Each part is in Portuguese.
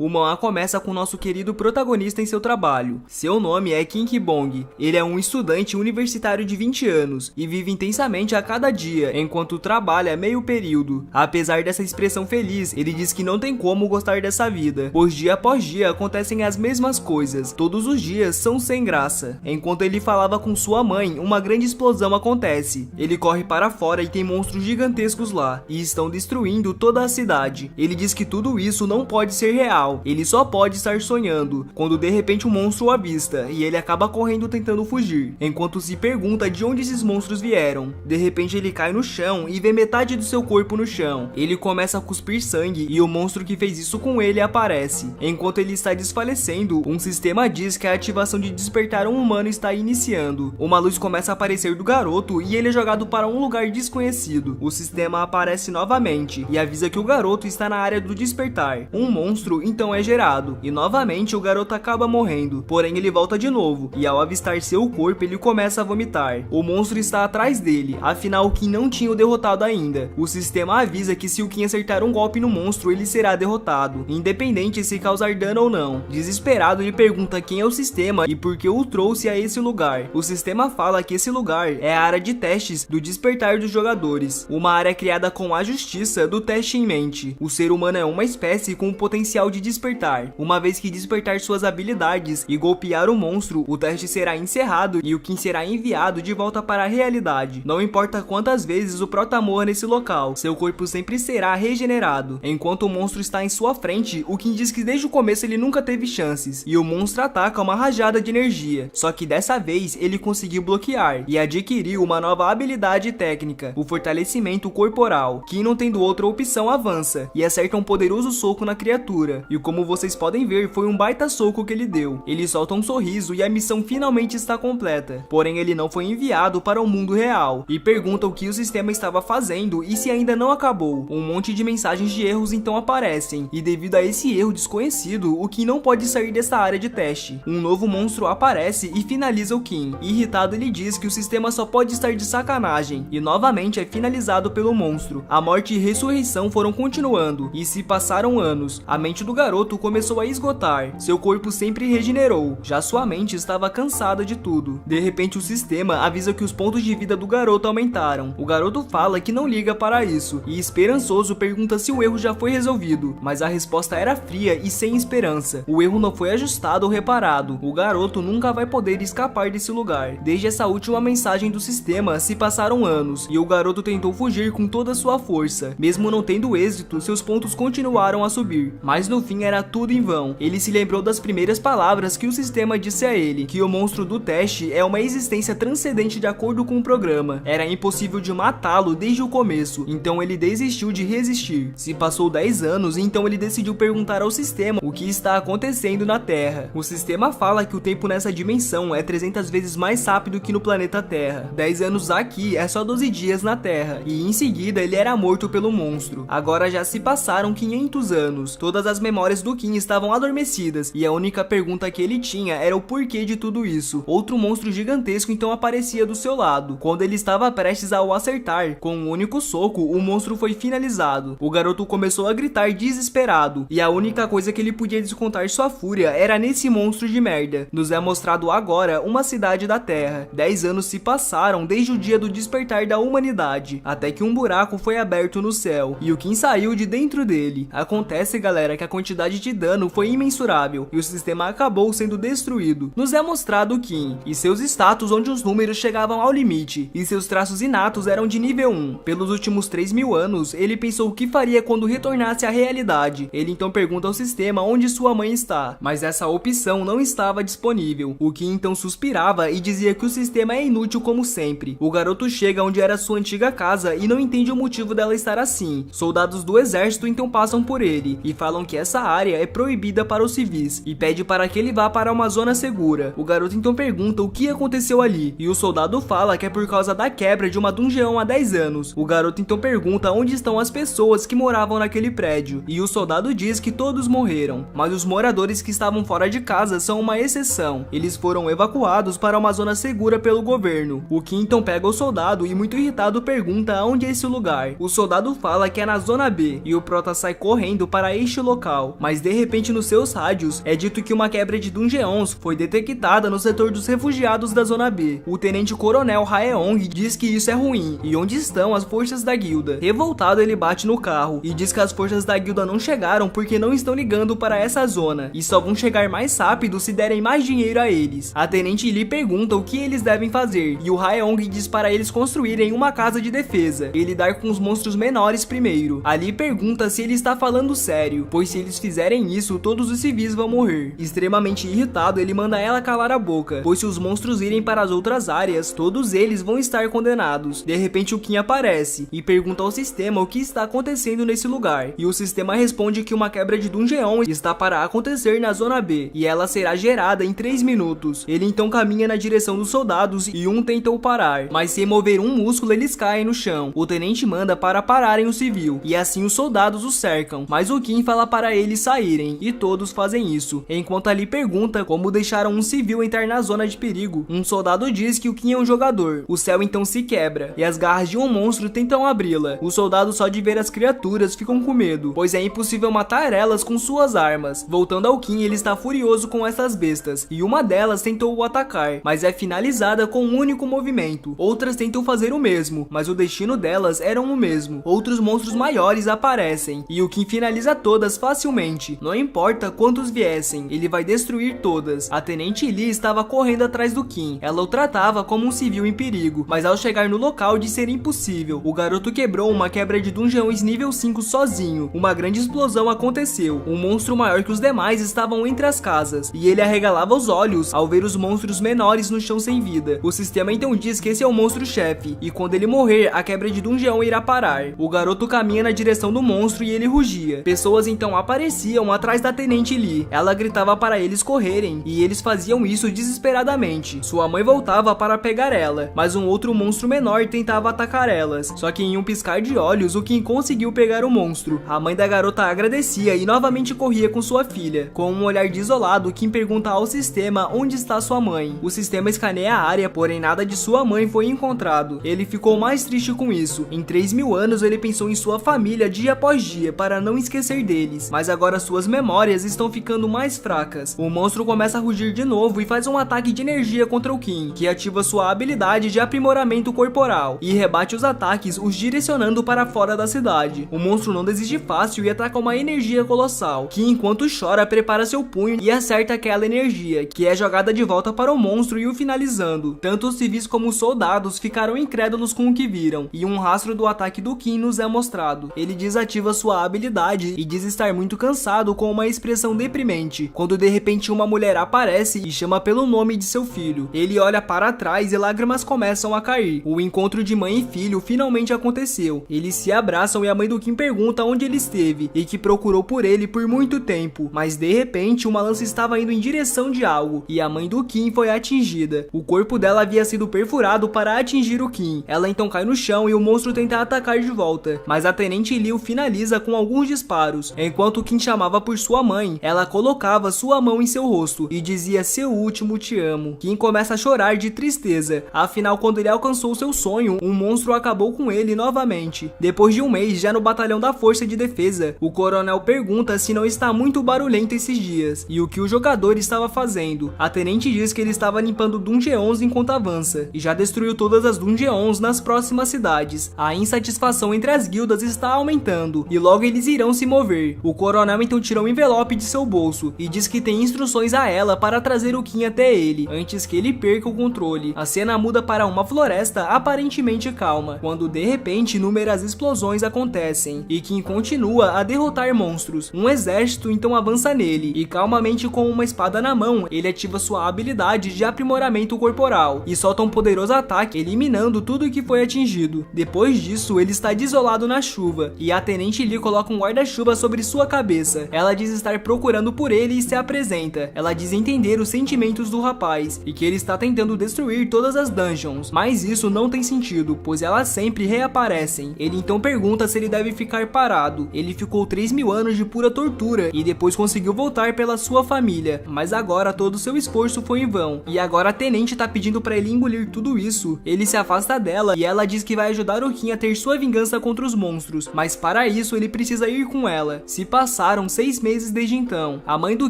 O mangá começa com o nosso querido protagonista em seu trabalho. Seu nome é Kim Ki-bong. Ele é um estudante universitário de 20 anos e vive intensamente a cada dia, enquanto trabalha meio período. Apesar dessa expressão feliz, ele diz que não tem como gostar dessa vida, pois dia após dia acontecem as mesmas coisas. Todos os dias são sem graça. Enquanto ele falava com sua mãe, uma grande explosão acontece. Ele corre para fora e tem monstros gigantescos lá, e estão destruindo toda a cidade. Ele diz que tudo isso não pode ser real, ele só pode estar sonhando, quando de repente um monstro o avista, e ele acaba correndo tentando fugir, enquanto se pergunta de onde esses monstros vieram. De repente ele cai no chão e vê metade do seu corpo no chão. Ele começa a cuspir sangue e o monstro que fez isso com ele aparece. Enquanto ele está desfalecendo, um sistema diz que a ativação de despertar um humano está iniciando. Uma luz começa a aparecer do garoto e ele é jogado para um lugar desconhecido. O sistema aparece novamente e avisa que o garoto está na área do despertar. Um monstro então é gerado e novamente o garoto acaba morrendo, porém ele volta de novo e ao avistar seu corpo ele começa a vomitar. O monstro está atrás dele, afinal o Kim não tinha o derrotado ainda. O sistema avisa que se o Kim acertar um golpe no monstro ele será derrotado, independente se causar dano ou não. Desesperado ele pergunta quem é o sistema e por que o trouxe a esse lugar. O sistema fala que esse lugar é a área de testes do despertar dos jogadores, uma área criada com a justiça do teste em mente. O ser humano é uma espécie com o potencial de despertar. Uma vez que despertar suas habilidades e golpear o monstro, o teste será encerrado e o Kim será enviado de volta para a realidade. Não importa quantas vezes o prota morra nesse local, seu corpo sempre será regenerado. Enquanto o monstro está em sua frente, o Kim diz que desde o começo ele nunca teve chances, e o monstro ataca uma rajada de energia. Só que dessa vez ele conseguiu bloquear e adquiriu uma nova habilidade técnica, o fortalecimento corporal. Kim, não tendo outra opção, avança e acerta um poderoso soco na criatura. E como vocês podem ver, foi um baita soco que ele deu. Ele solta um sorriso e a missão finalmente está completa. Porém, ele não foi enviado para o mundo real e pergunta o que o sistema estava fazendo e se ainda não acabou. Um monte de mensagens de erros então aparecem, e devido a esse erro desconhecido, o Kim não pode sair dessa área de teste. Um novo monstro aparece e finaliza o Kim. Irritado, ele diz que o sistema só pode estar de sacanagem, e novamente é finalizado pelo monstro. A morte e ressurreição foram continuando, e se passaram anos. A mente do garoto começou a esgotar, seu corpo sempre regenerou, já sua mente estava cansada de tudo. De repente o sistema avisa que os pontos de vida do garoto aumentaram. O garoto fala que não liga para isso, e esperançoso pergunta se o erro já foi resolvido, mas a resposta era fria e sem esperança. O erro não foi ajustado ou reparado. O garoto nunca vai poder escapar desse lugar. Desde essa última mensagem do sistema se passaram anos, e o garoto tentou fugir com toda a sua força. Mesmo não tendo êxito, seus pontos continuaram a subir, mas no fim era tudo em vão. Ele se lembrou das primeiras palavras que o sistema disse a ele, que o monstro do teste é uma existência transcendente de acordo com o programa. Era impossível de matá-lo desde o começo, então ele desistiu de resistir. Se passou 10 anos, então ele decidiu perguntar ao sistema o que está acontecendo na Terra. O sistema fala que o tempo nessa dimensão é 300 vezes mais rápido que no planeta Terra. 10 anos aqui é só 12 dias na Terra, e em seguida ele era morto pelo monstro. Agora já se passaram 500 anos. Todas as memórias do Kim estavam adormecidas, e a única pergunta que ele tinha era o porquê de tudo isso. Outro monstro gigantesco então aparecia do seu lado. Quando ele estava prestes a o acertar, com um único soco, o monstro foi finalizado. O garoto começou a gritar desesperado, e a única coisa que ele podia descontar sua fúria era nesse monstro de merda. Nos é mostrado agora uma cidade da Terra. 10 anos se passaram desde o dia do despertar da humanidade, até que um buraco foi aberto no céu, e o Kim saiu de dentro dele. Acontece, galera, que a quantidade de dano foi imensurável, e o sistema acabou sendo destruído. Nos é mostrado o Kim, e seus status onde os números chegavam ao limite, e seus traços inatos eram de nível 1. Pelos últimos 3.000 anos, ele pensou o que faria quando retornasse à realidade. Ele então pergunta ao sistema onde sua mãe está, mas essa opção não estava disponível. O Kim então suspirava e dizia que o sistema é inútil como sempre. O garoto chega onde era sua antiga casa e não entende o motivo dela estar assim. Soldados do exército então passam por ele e falam que essa área é proibida para os civis e pede para que ele vá para uma zona segura. O garoto então pergunta o que aconteceu ali e o soldado fala que é por causa da quebra de uma dungeão há 10 anos. O garoto então pergunta onde estão as pessoas que moravam naquele prédio e o soldado diz que todos morreram, mas os moradores que estavam fora de casa são uma exceção. Eles foram evacuados para uma zona segura pelo governo. O Kim então pega o soldado e muito irritado pergunta onde é esse lugar. O soldado fala que é na zona B e o prota sai correndo para este local. local, mas de repente nos seus rádios é dito que uma quebra de dungeons foi detectada no setor dos refugiados da Zona B. O Tenente Coronel Haeong diz que isso é ruim e onde estão as forças da guilda. Revoltado, ele bate no carro e diz que as forças da guilda não chegaram porque não estão ligando para essa zona e só vão chegar mais rápido se derem mais dinheiro a eles. A Tenente Lee pergunta o que eles devem fazer e o Haeong diz para eles construírem uma casa de defesa e lidar com os monstros menores primeiro. A Lee pergunta se ele está falando sério, pois se eles fizerem isso, todos os civis vão morrer. Extremamente irritado, ele manda ela calar a boca, pois se os monstros irem para as outras áreas, todos eles vão estar condenados. De repente o Kim aparece e pergunta ao sistema o que está acontecendo nesse lugar, e o sistema responde que uma quebra de dungeon está para acontecer na Zona B, e ela será gerada em 3 minutos. Ele então caminha na direção dos soldados e um tenta o parar, mas sem mover um músculo eles caem no chão. O tenente manda para pararem o civil, e assim os soldados o cercam, mas o Kim fala para eles saírem, e todos fazem isso. Enquanto Ali pergunta como deixaram um civil entrar na zona de perigo, um soldado diz que o Kim é um jogador. O céu então se quebra, e as garras de um monstro tentam abri-la. Os soldados só de ver as criaturas ficam com medo, pois é impossível matar elas com suas armas. Voltando ao Kim, ele está furioso com essas bestas, e uma delas tentou o atacar, mas é finalizada com um único movimento. Outras tentam fazer o mesmo, mas o destino delas era o mesmo. Outros monstros maiores aparecem, e o Kim finaliza todas facilmente. Não importa quantos viessem, ele vai destruir todas. A Tenente Lee estava correndo atrás do Kim. Ela o tratava como um civil em perigo, mas ao chegar no local de ser impossível, o garoto quebrou uma quebra de dungeons nível 5 sozinho. Uma grande explosão aconteceu. Um monstro maior que os demais estavam entre as casas, e ele arregalava os olhos ao ver os monstros menores no chão sem vida. O sistema então diz que esse é o monstro-chefe, e quando ele morrer, a quebra de dungeon irá parar. O garoto caminha na direção do monstro e ele rugia. Pessoas então apareciam atrás da Tenente Lee. Ela gritava para eles correrem, e eles faziam isso desesperadamente. Sua mãe voltava para pegar ela, mas um outro monstro menor tentava atacar elas. Só que em um piscar de olhos, o Kim conseguiu pegar o monstro. A mãe da garota agradecia e novamente corria com sua filha. Com um olhar desolado, Kim pergunta ao sistema onde está sua mãe. O sistema escaneia a área, porém nada de sua mãe foi encontrado. Ele ficou mais triste com isso. Em 3.000 anos, ele pensou em sua família dia após dia para não esquecer deles, mas agora suas memórias estão ficando mais fracas. O monstro começa a rugir de novo e faz um ataque de energia contra o Kim, que ativa sua habilidade de aprimoramento corporal e rebate os ataques, os direcionando para fora da cidade. O monstro não desiste fácil e ataca uma energia colossal, que enquanto chora prepara seu punho e acerta aquela energia, que é jogada de volta para o monstro e o finalizando. Tanto os civis como os soldados ficaram incrédulos com o que viram, e um rastro do ataque do Kim nos é mostrado. Ele desativa sua habilidade e diz estar muito cansado com uma expressão deprimente, quando de repente uma mulher aparece e chama pelo nome de seu filho. Ele olha para trás e lágrimas começam a cair. O encontro de mãe e filho finalmente aconteceu. Eles se abraçam e a mãe do Kim pergunta onde ele esteve e que procurou por ele por muito tempo, mas de repente uma lança estava indo em direção de algo e a mãe do Kim foi atingida. O corpo dela havia sido perfurado para atingir o Kim. Ela então cai no chão e o monstro tenta atacar de volta, mas a Tenente Lee o finaliza com alguns disparos. Enquanto o Kim chamava por sua mãe, ela colocava sua mão em seu rosto e dizia seu último te amo. Kim começa a chorar de tristeza, afinal quando ele alcançou seu sonho, um monstro acabou com ele novamente. Depois de um mês, já no batalhão da Força de Defesa, o coronel pergunta se não está muito barulhento esses dias, e o que o jogador estava fazendo. A Tenente diz que ele estava limpando dungeons enquanto avança, e já destruiu todas as dungeons nas próximas cidades. A insatisfação entre as guildas está aumentando, e logo eles irão se mover. O coronel então tira um envelope de seu bolso, e diz que tem instruções a ela para trazer o Kim até ele, antes que ele perca o controle. A cena muda para uma floresta aparentemente calma, quando de repente inúmeras explosões acontecem, e Kim continua a derrotar monstros. Um exército então avança nele, e calmamente com uma espada na mão, ele ativa sua habilidade de aprimoramento corporal, e solta um poderoso ataque, eliminando tudo que foi atingido. Depois disso, ele está desolado na chuva, e a Tenente Lee coloca um guarda-chuva sobre sua cabeça. Ela diz estar procurando por ele e se apresenta. Ela diz entender os sentimentos do rapaz, e que ele está tentando destruir todas as dungeons, mas isso não tem sentido, pois elas sempre reaparecem. Ele então pergunta se ele deve ficar parado. Ele ficou 3.000 anos de pura tortura, e depois conseguiu voltar pela sua família, mas agora todo seu esforço foi em vão, e agora a Tenente tá pedindo para ele engolir tudo isso. Ele se afasta dela, e ela diz que vai ajudar o Kim a ter sua vingança contra os monstros, mas para isso ele precisa ir com ela. Se passar passaram 6 meses desde então. A mãe do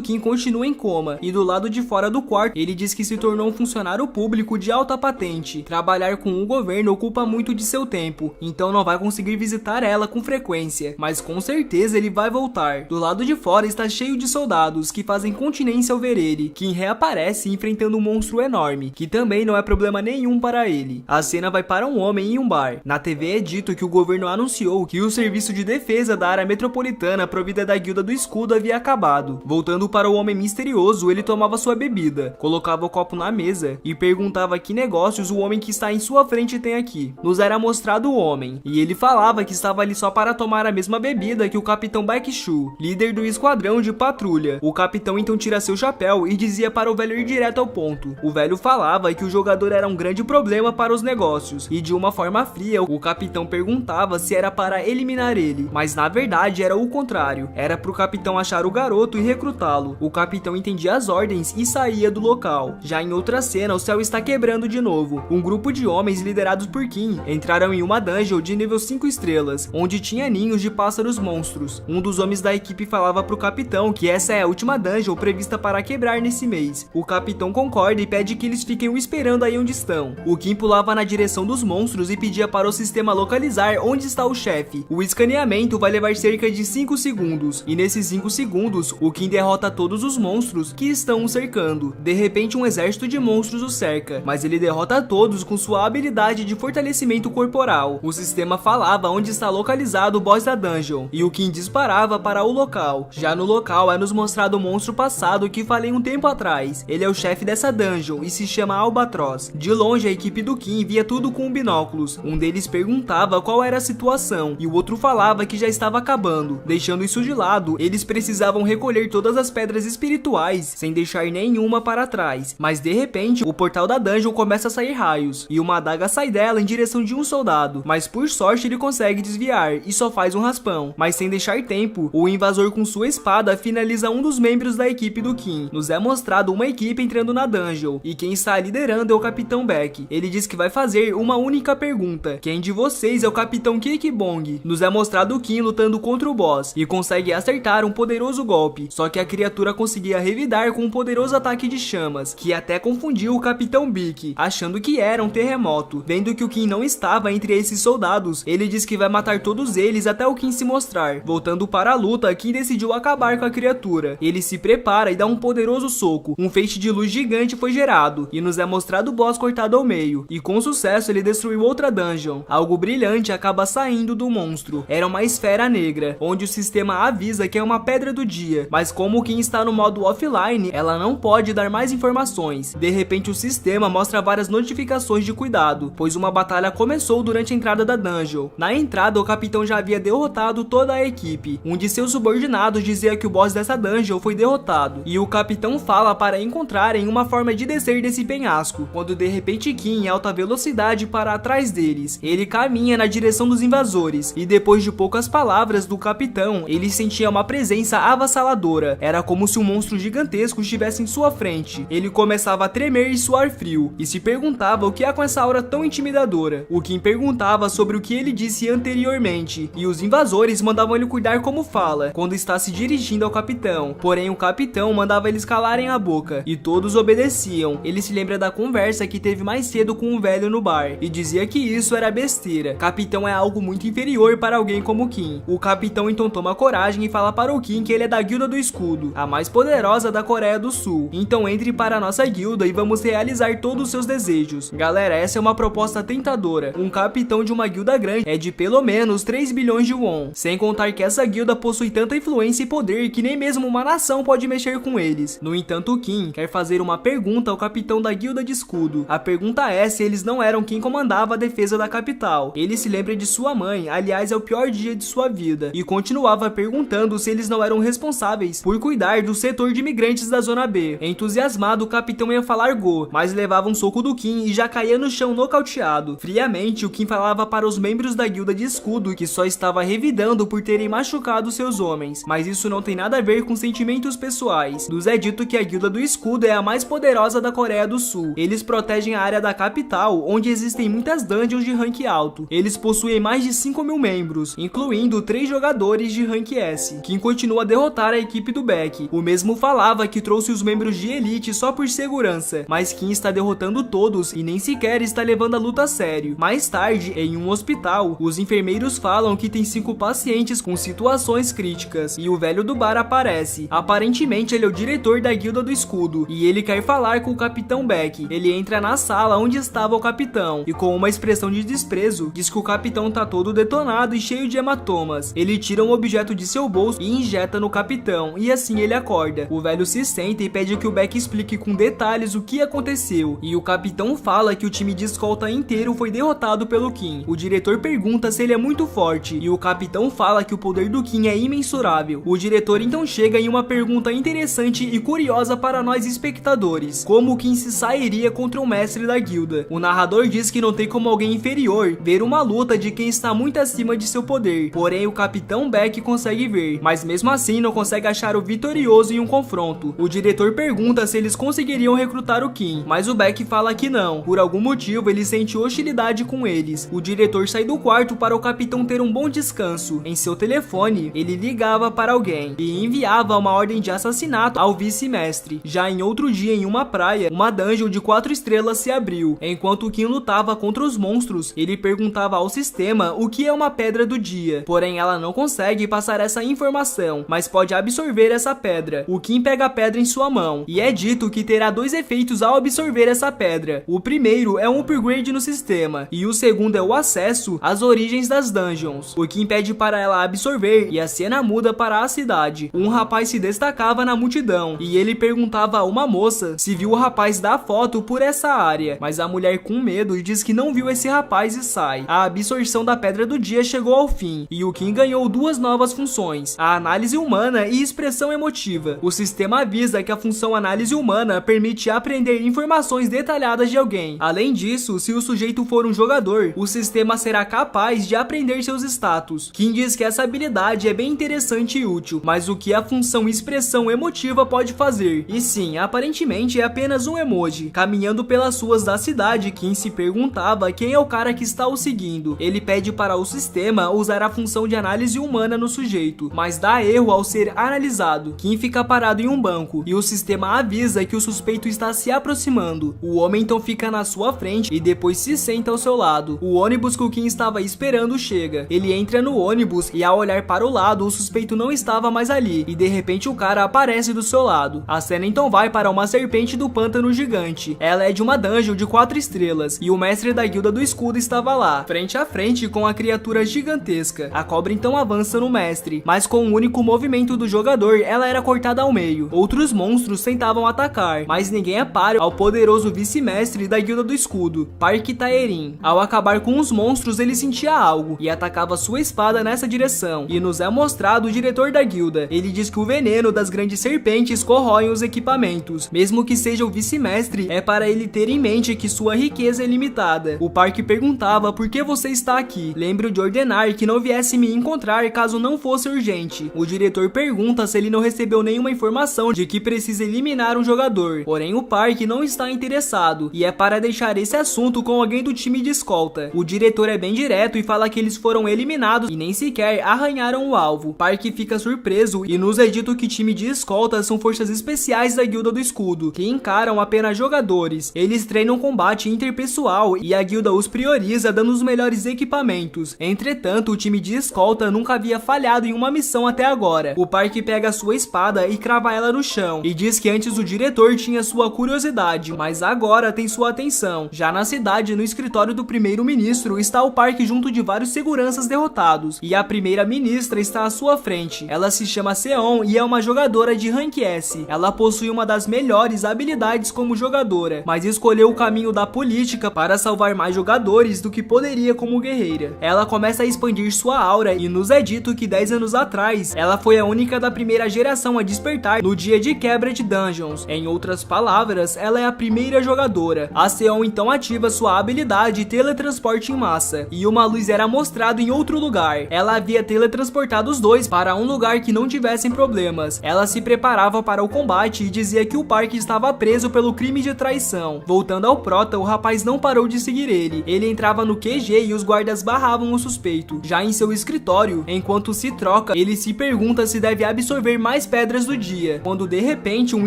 Kim continua em coma e do lado de fora do quarto ele diz que se tornou um funcionário público de alta patente. Trabalhar com o governo ocupa muito de seu tempo, então não vai conseguir visitar ela com frequência, mas com certeza ele vai voltar. Do lado de fora está cheio de soldados que fazem continência ao ver ele. Kim reaparece enfrentando um monstro enorme, que também não é problema nenhum para ele. A cena vai para um homem em um bar. Na TV é dito que o governo anunciou que o serviço de defesa da área metropolitana provida da Guilda do Escudo havia acabado. Voltando para o homem misterioso, ele tomava sua bebida, colocava o copo na mesa e perguntava que negócios o homem que está em sua frente tem aqui. Nos era mostrado o homem, e ele falava que estava ali só para tomar a mesma bebida que o capitão Baekshu, líder do esquadrão de patrulha. O capitão então tira seu chapéu e dizia para o velho ir direto ao ponto. O velho falava que o jogador era um grande problema para os negócios, e de uma forma fria, o capitão perguntava se era para eliminar ele, mas na verdade era o contrário. Era pro capitão achar o garoto e recrutá-lo. O capitão entendia as ordens e saía do local. Já em outra cena, o céu está quebrando de novo. Um grupo de homens liderados por Kim entraram em uma dungeon de nível 5 estrelas, onde tinha ninhos de pássaros monstros. Um dos homens da equipe falava pro capitão que essa é a última dungeon prevista para quebrar nesse mês. O capitão concorda e pede que eles fiquem o esperando aí onde estão. O Kim pulava na direção dos monstros e pedia para o sistema localizar onde está o chefe. O escaneamento vai levar cerca de 5 segundos, e nesses 5 segundos, o Kim derrota todos os monstros que estão o cercando. De repente, um exército de monstros o cerca, mas ele derrota todos com sua habilidade de fortalecimento corporal. O sistema falava onde está localizado o boss da dungeon, e o Kim disparava para o local. Já no local é nos mostrado o monstro passado que falei um tempo atrás. Ele é o chefe dessa dungeon e se chama Albatross. De longe, a equipe do Kim via tudo com binóculos. Um deles perguntava qual era a situação, e o outro falava que já estava acabando. Deixando isso de lado, eles precisavam recolher todas as pedras espirituais, sem deixar nenhuma para trás. Mas de repente, o portal da dungeon começa a sair raios, e uma adaga sai dela em direção de um soldado, mas por sorte ele consegue desviar, e só faz um raspão. Mas sem deixar tempo, o invasor com sua espada finaliza um dos membros da equipe do Kim. Nos é mostrado uma equipe entrando na dungeon, e quem está liderando é o Capitão Baek. Ele diz que vai fazer uma única pergunta: quem de vocês é o Capitão Kikibong? Nos é mostrado o Kim lutando contra o boss, e consegue acertar um poderoso golpe, só que a criatura conseguia revidar com um poderoso ataque de chamas, que até confundiu o Capitão Bic, achando que era um terremoto. Vendo que o Kim não estava entre esses soldados, ele diz que vai matar todos eles até o Kim se mostrar. Voltando para a luta, Kim decidiu acabar com a criatura. Ele se prepara e dá um poderoso soco. Um feixe de luz gigante foi gerado, e nos é mostrado o boss cortado ao meio, e com sucesso ele destruiu outra dungeon. Algo brilhante acaba saindo do monstro. Era uma esfera negra, onde o sistema avisa que é uma pedra do dia, mas como o Kim está no modo offline, ela não pode dar mais informações. De repente o sistema mostra várias notificações de cuidado, pois uma batalha começou durante a entrada da dungeon. Na entrada, o capitão já havia derrotado toda a equipe. Um de seus subordinados dizia que o boss dessa dungeon foi derrotado, e o capitão fala para encontrarem uma forma de descer desse penhasco, quando de repente Kim em alta velocidade para atrás deles. Ele caminha na direção dos invasores, e depois de poucas palavras do capitão, ele sentia uma presença avassaladora. Era como se um monstro gigantesco estivesse em sua frente. Ele começava a tremer e suar frio, e se perguntava o que há com essa aura tão intimidadora. O Kim perguntava sobre o que ele disse anteriormente, e os invasores mandavam ele cuidar como fala, quando está se dirigindo ao capitão. Porém, o capitão mandava eles calarem a boca, e todos obedeciam. Ele se lembra da conversa que teve mais cedo com um velho no bar, e dizia que isso era besteira. Capitão é algo muito inferior para alguém como Kim. O capitão então toma coragem e fala para o Kim que ele é da Guilda do Escudo, a mais poderosa da Coreia do Sul. Então entre para a nossa guilda e vamos realizar todos os seus desejos. Galera, essa é uma proposta tentadora. Um capitão de uma guilda grande é de pelo menos 3 bilhões de won, sem contar que essa guilda possui tanta influência e poder que nem mesmo uma nação pode mexer com eles. No entanto, Kim quer fazer uma pergunta ao capitão da Guilda de Escudo. A pergunta é se eles não eram quem comandava a defesa da capital. Ele se lembra de sua mãe, aliás é o pior dia de sua vida, e continuava perguntando se eles não eram responsáveis por cuidar do setor de imigrantes da zona B. Entusiasmado, o capitão ia falar go, mas levava um soco do Kim e já caía no chão nocauteado. Friamente, o Kim falava para os membros da Guilda de Escudo que só estava revidando por terem machucado seus homens, mas isso não tem nada a ver com sentimentos pessoais. Nos é dito que a Guilda do Escudo é a mais poderosa da Coreia do Sul. Eles protegem a área da capital, onde existem muitas dungeons de rank alto. Eles possuem mais de 5.000 membros, incluindo 3 jogadores de rank acontece. Kim continua a derrotar a equipe do Beck. O mesmo falava que trouxe os membros de elite só por segurança, mas Kim está derrotando todos e nem sequer está levando a luta a sério. Mais tarde, em um hospital, os enfermeiros falam que tem 5 pacientes com situações críticas e o velho do bar aparece. Aparentemente ele é o diretor da guilda do escudo e ele quer falar com o Capitão Beck. Ele entra na sala onde estava o capitão e com uma expressão de desprezo diz que o capitão tá todo detonado e cheio de hematomas. Ele tira um objeto de seu bolso e injeta no capitão e assim ele acorda. O velho se senta e pede que o Beck explique com detalhes o que aconteceu e o capitão fala que o time de escolta inteiro foi derrotado pelo Kim. O diretor pergunta se ele é muito forte e o capitão fala que o poder do Kim é imensurável. O diretor então chega em uma pergunta interessante e curiosa para nós espectadores: como o Kim se sairia contra o mestre da guilda? O narrador diz que não tem como alguém inferior ver uma luta de quem está muito acima de seu poder, porém o Capitão Beck consegue ver, mas mesmo assim não consegue achar o vitorioso em um confronto. O diretor pergunta se eles conseguiriam recrutar o Kim, mas o Beck fala que não. Por algum motivo ele sente hostilidade com eles. O diretor sai do quarto para o capitão ter um bom descanso. Em seu telefone, ele ligava para alguém e enviava uma ordem de assassinato ao vice-mestre. Já em outro dia, em uma praia, uma dungeon de 4 estrelas se abriu. Enquanto Kim lutava contra os monstros, ele perguntava ao sistema o que é uma pedra do dia. Porém, ela não consegue passar essa informação, mas pode absorver essa pedra. O Kim pega a pedra em sua mão e é dito que terá 2 efeitos ao absorver essa pedra. O primeiro é um upgrade no sistema e o segundo é o acesso às origens das dungeons. O Kim pede para ela absorver e a cena muda para a cidade. Um rapaz se destacava na multidão e ele perguntava a uma moça se viu o rapaz dar foto por essa área, mas a mulher com medo diz que não viu esse rapaz e sai. A absorção da pedra do dia chegou ao fim e o Kim ganhou 2 novas funções: a análise humana e expressão emotiva. O sistema avisa que a função análise humana permite aprender informações detalhadas de alguém. Além disso, se o sujeito for um jogador, o sistema será capaz de aprender seus status. Kim diz que essa habilidade é bem interessante e útil, mas o que a função expressão emotiva pode fazer? E sim, aparentemente é apenas um emoji. Caminhando pelas ruas da cidade, Kim se perguntava quem é o cara que está o seguindo. Ele pede para o sistema usar a função de análise humana no sujeito, mas dá erro ao ser analisado. Kim fica parado em um banco e o sistema avisa que o suspeito está se aproximando. O homem então fica na sua frente e depois se senta ao seu lado. O ônibus que o Kim estava esperando chega. Ele entra no ônibus e ao olhar para o lado, o suspeito não estava mais ali e de repente o cara aparece do seu lado. A cena então vai para uma serpente do pântano gigante. Ela é de uma dungeon de 4 estrelas e o mestre da guilda do escudo estava lá, frente a frente com a criatura gigantesca. A cobra então avança no mestre, mas com um único movimento do jogador, ela era cortada ao meio. Outros monstros tentavam atacar, mas ninguém é páreo ao poderoso vice-mestre da guilda do escudo, Park Taerin. Ao acabar com os monstros, ele sentia algo e atacava sua espada nessa direção. E nos é mostrado o diretor da guilda. Ele diz que o veneno das grandes serpentes corroem os equipamentos. Mesmo que seja o vice-mestre, é para ele ter em mente que sua riqueza é limitada. O Park perguntava por que você está aqui. Lembro de ordenar que não viesse me encontrar caso não fosse urgente. O diretor pergunta se ele não recebeu nenhuma informação de que precisa eliminar um jogador. Porém, o Park não está interessado e é para deixar esse assunto com alguém do time de escolta. O diretor é bem direto e fala que eles foram eliminados e nem sequer arranharam o alvo. Park fica surpreso e nos é dito que time de escolta são forças especiais da guilda do escudo, que encaram apenas jogadores. Eles treinam combate interpessoal e a guilda os prioriza dando os melhores equipamentos. Entretanto, o time de escolta nunca havia falhado em uma missão até agora. O Park pega sua espada e crava ela no chão e diz que antes o diretor tinha sua curiosidade, mas agora tem sua atenção. Já na cidade, no escritório do primeiro-ministro, está o Park junto de vários seguranças derrotados e a primeira-ministra está à sua frente. Ela se chama Seon e é uma jogadora de Rank S. Ela possui uma das melhores habilidades como jogadora, mas escolheu o caminho da política para salvar mais jogadores do que poderia como guerreira. Ela começa a expandir sua aura e nos é dito que 10 anos atrás, ela foi a única da primeira geração a despertar no dia de quebra de dungeons. Em outras palavras, ela é a primeira jogadora. A Seon então ativa sua habilidade teletransporte em massa e uma luz era mostrada em outro lugar. Ela havia teletransportado os dois para um lugar que não tivessem problemas. Ela se preparava para o combate e dizia que o Park estava preso pelo crime de traição. Voltando ao Prota, o rapaz não parou de seguir ele entrava no QG e os guardas barravam o suspeito. Já em seu escritório, enquanto se troca, troca, ele se pergunta se deve absorver mais pedras do dia, quando de repente um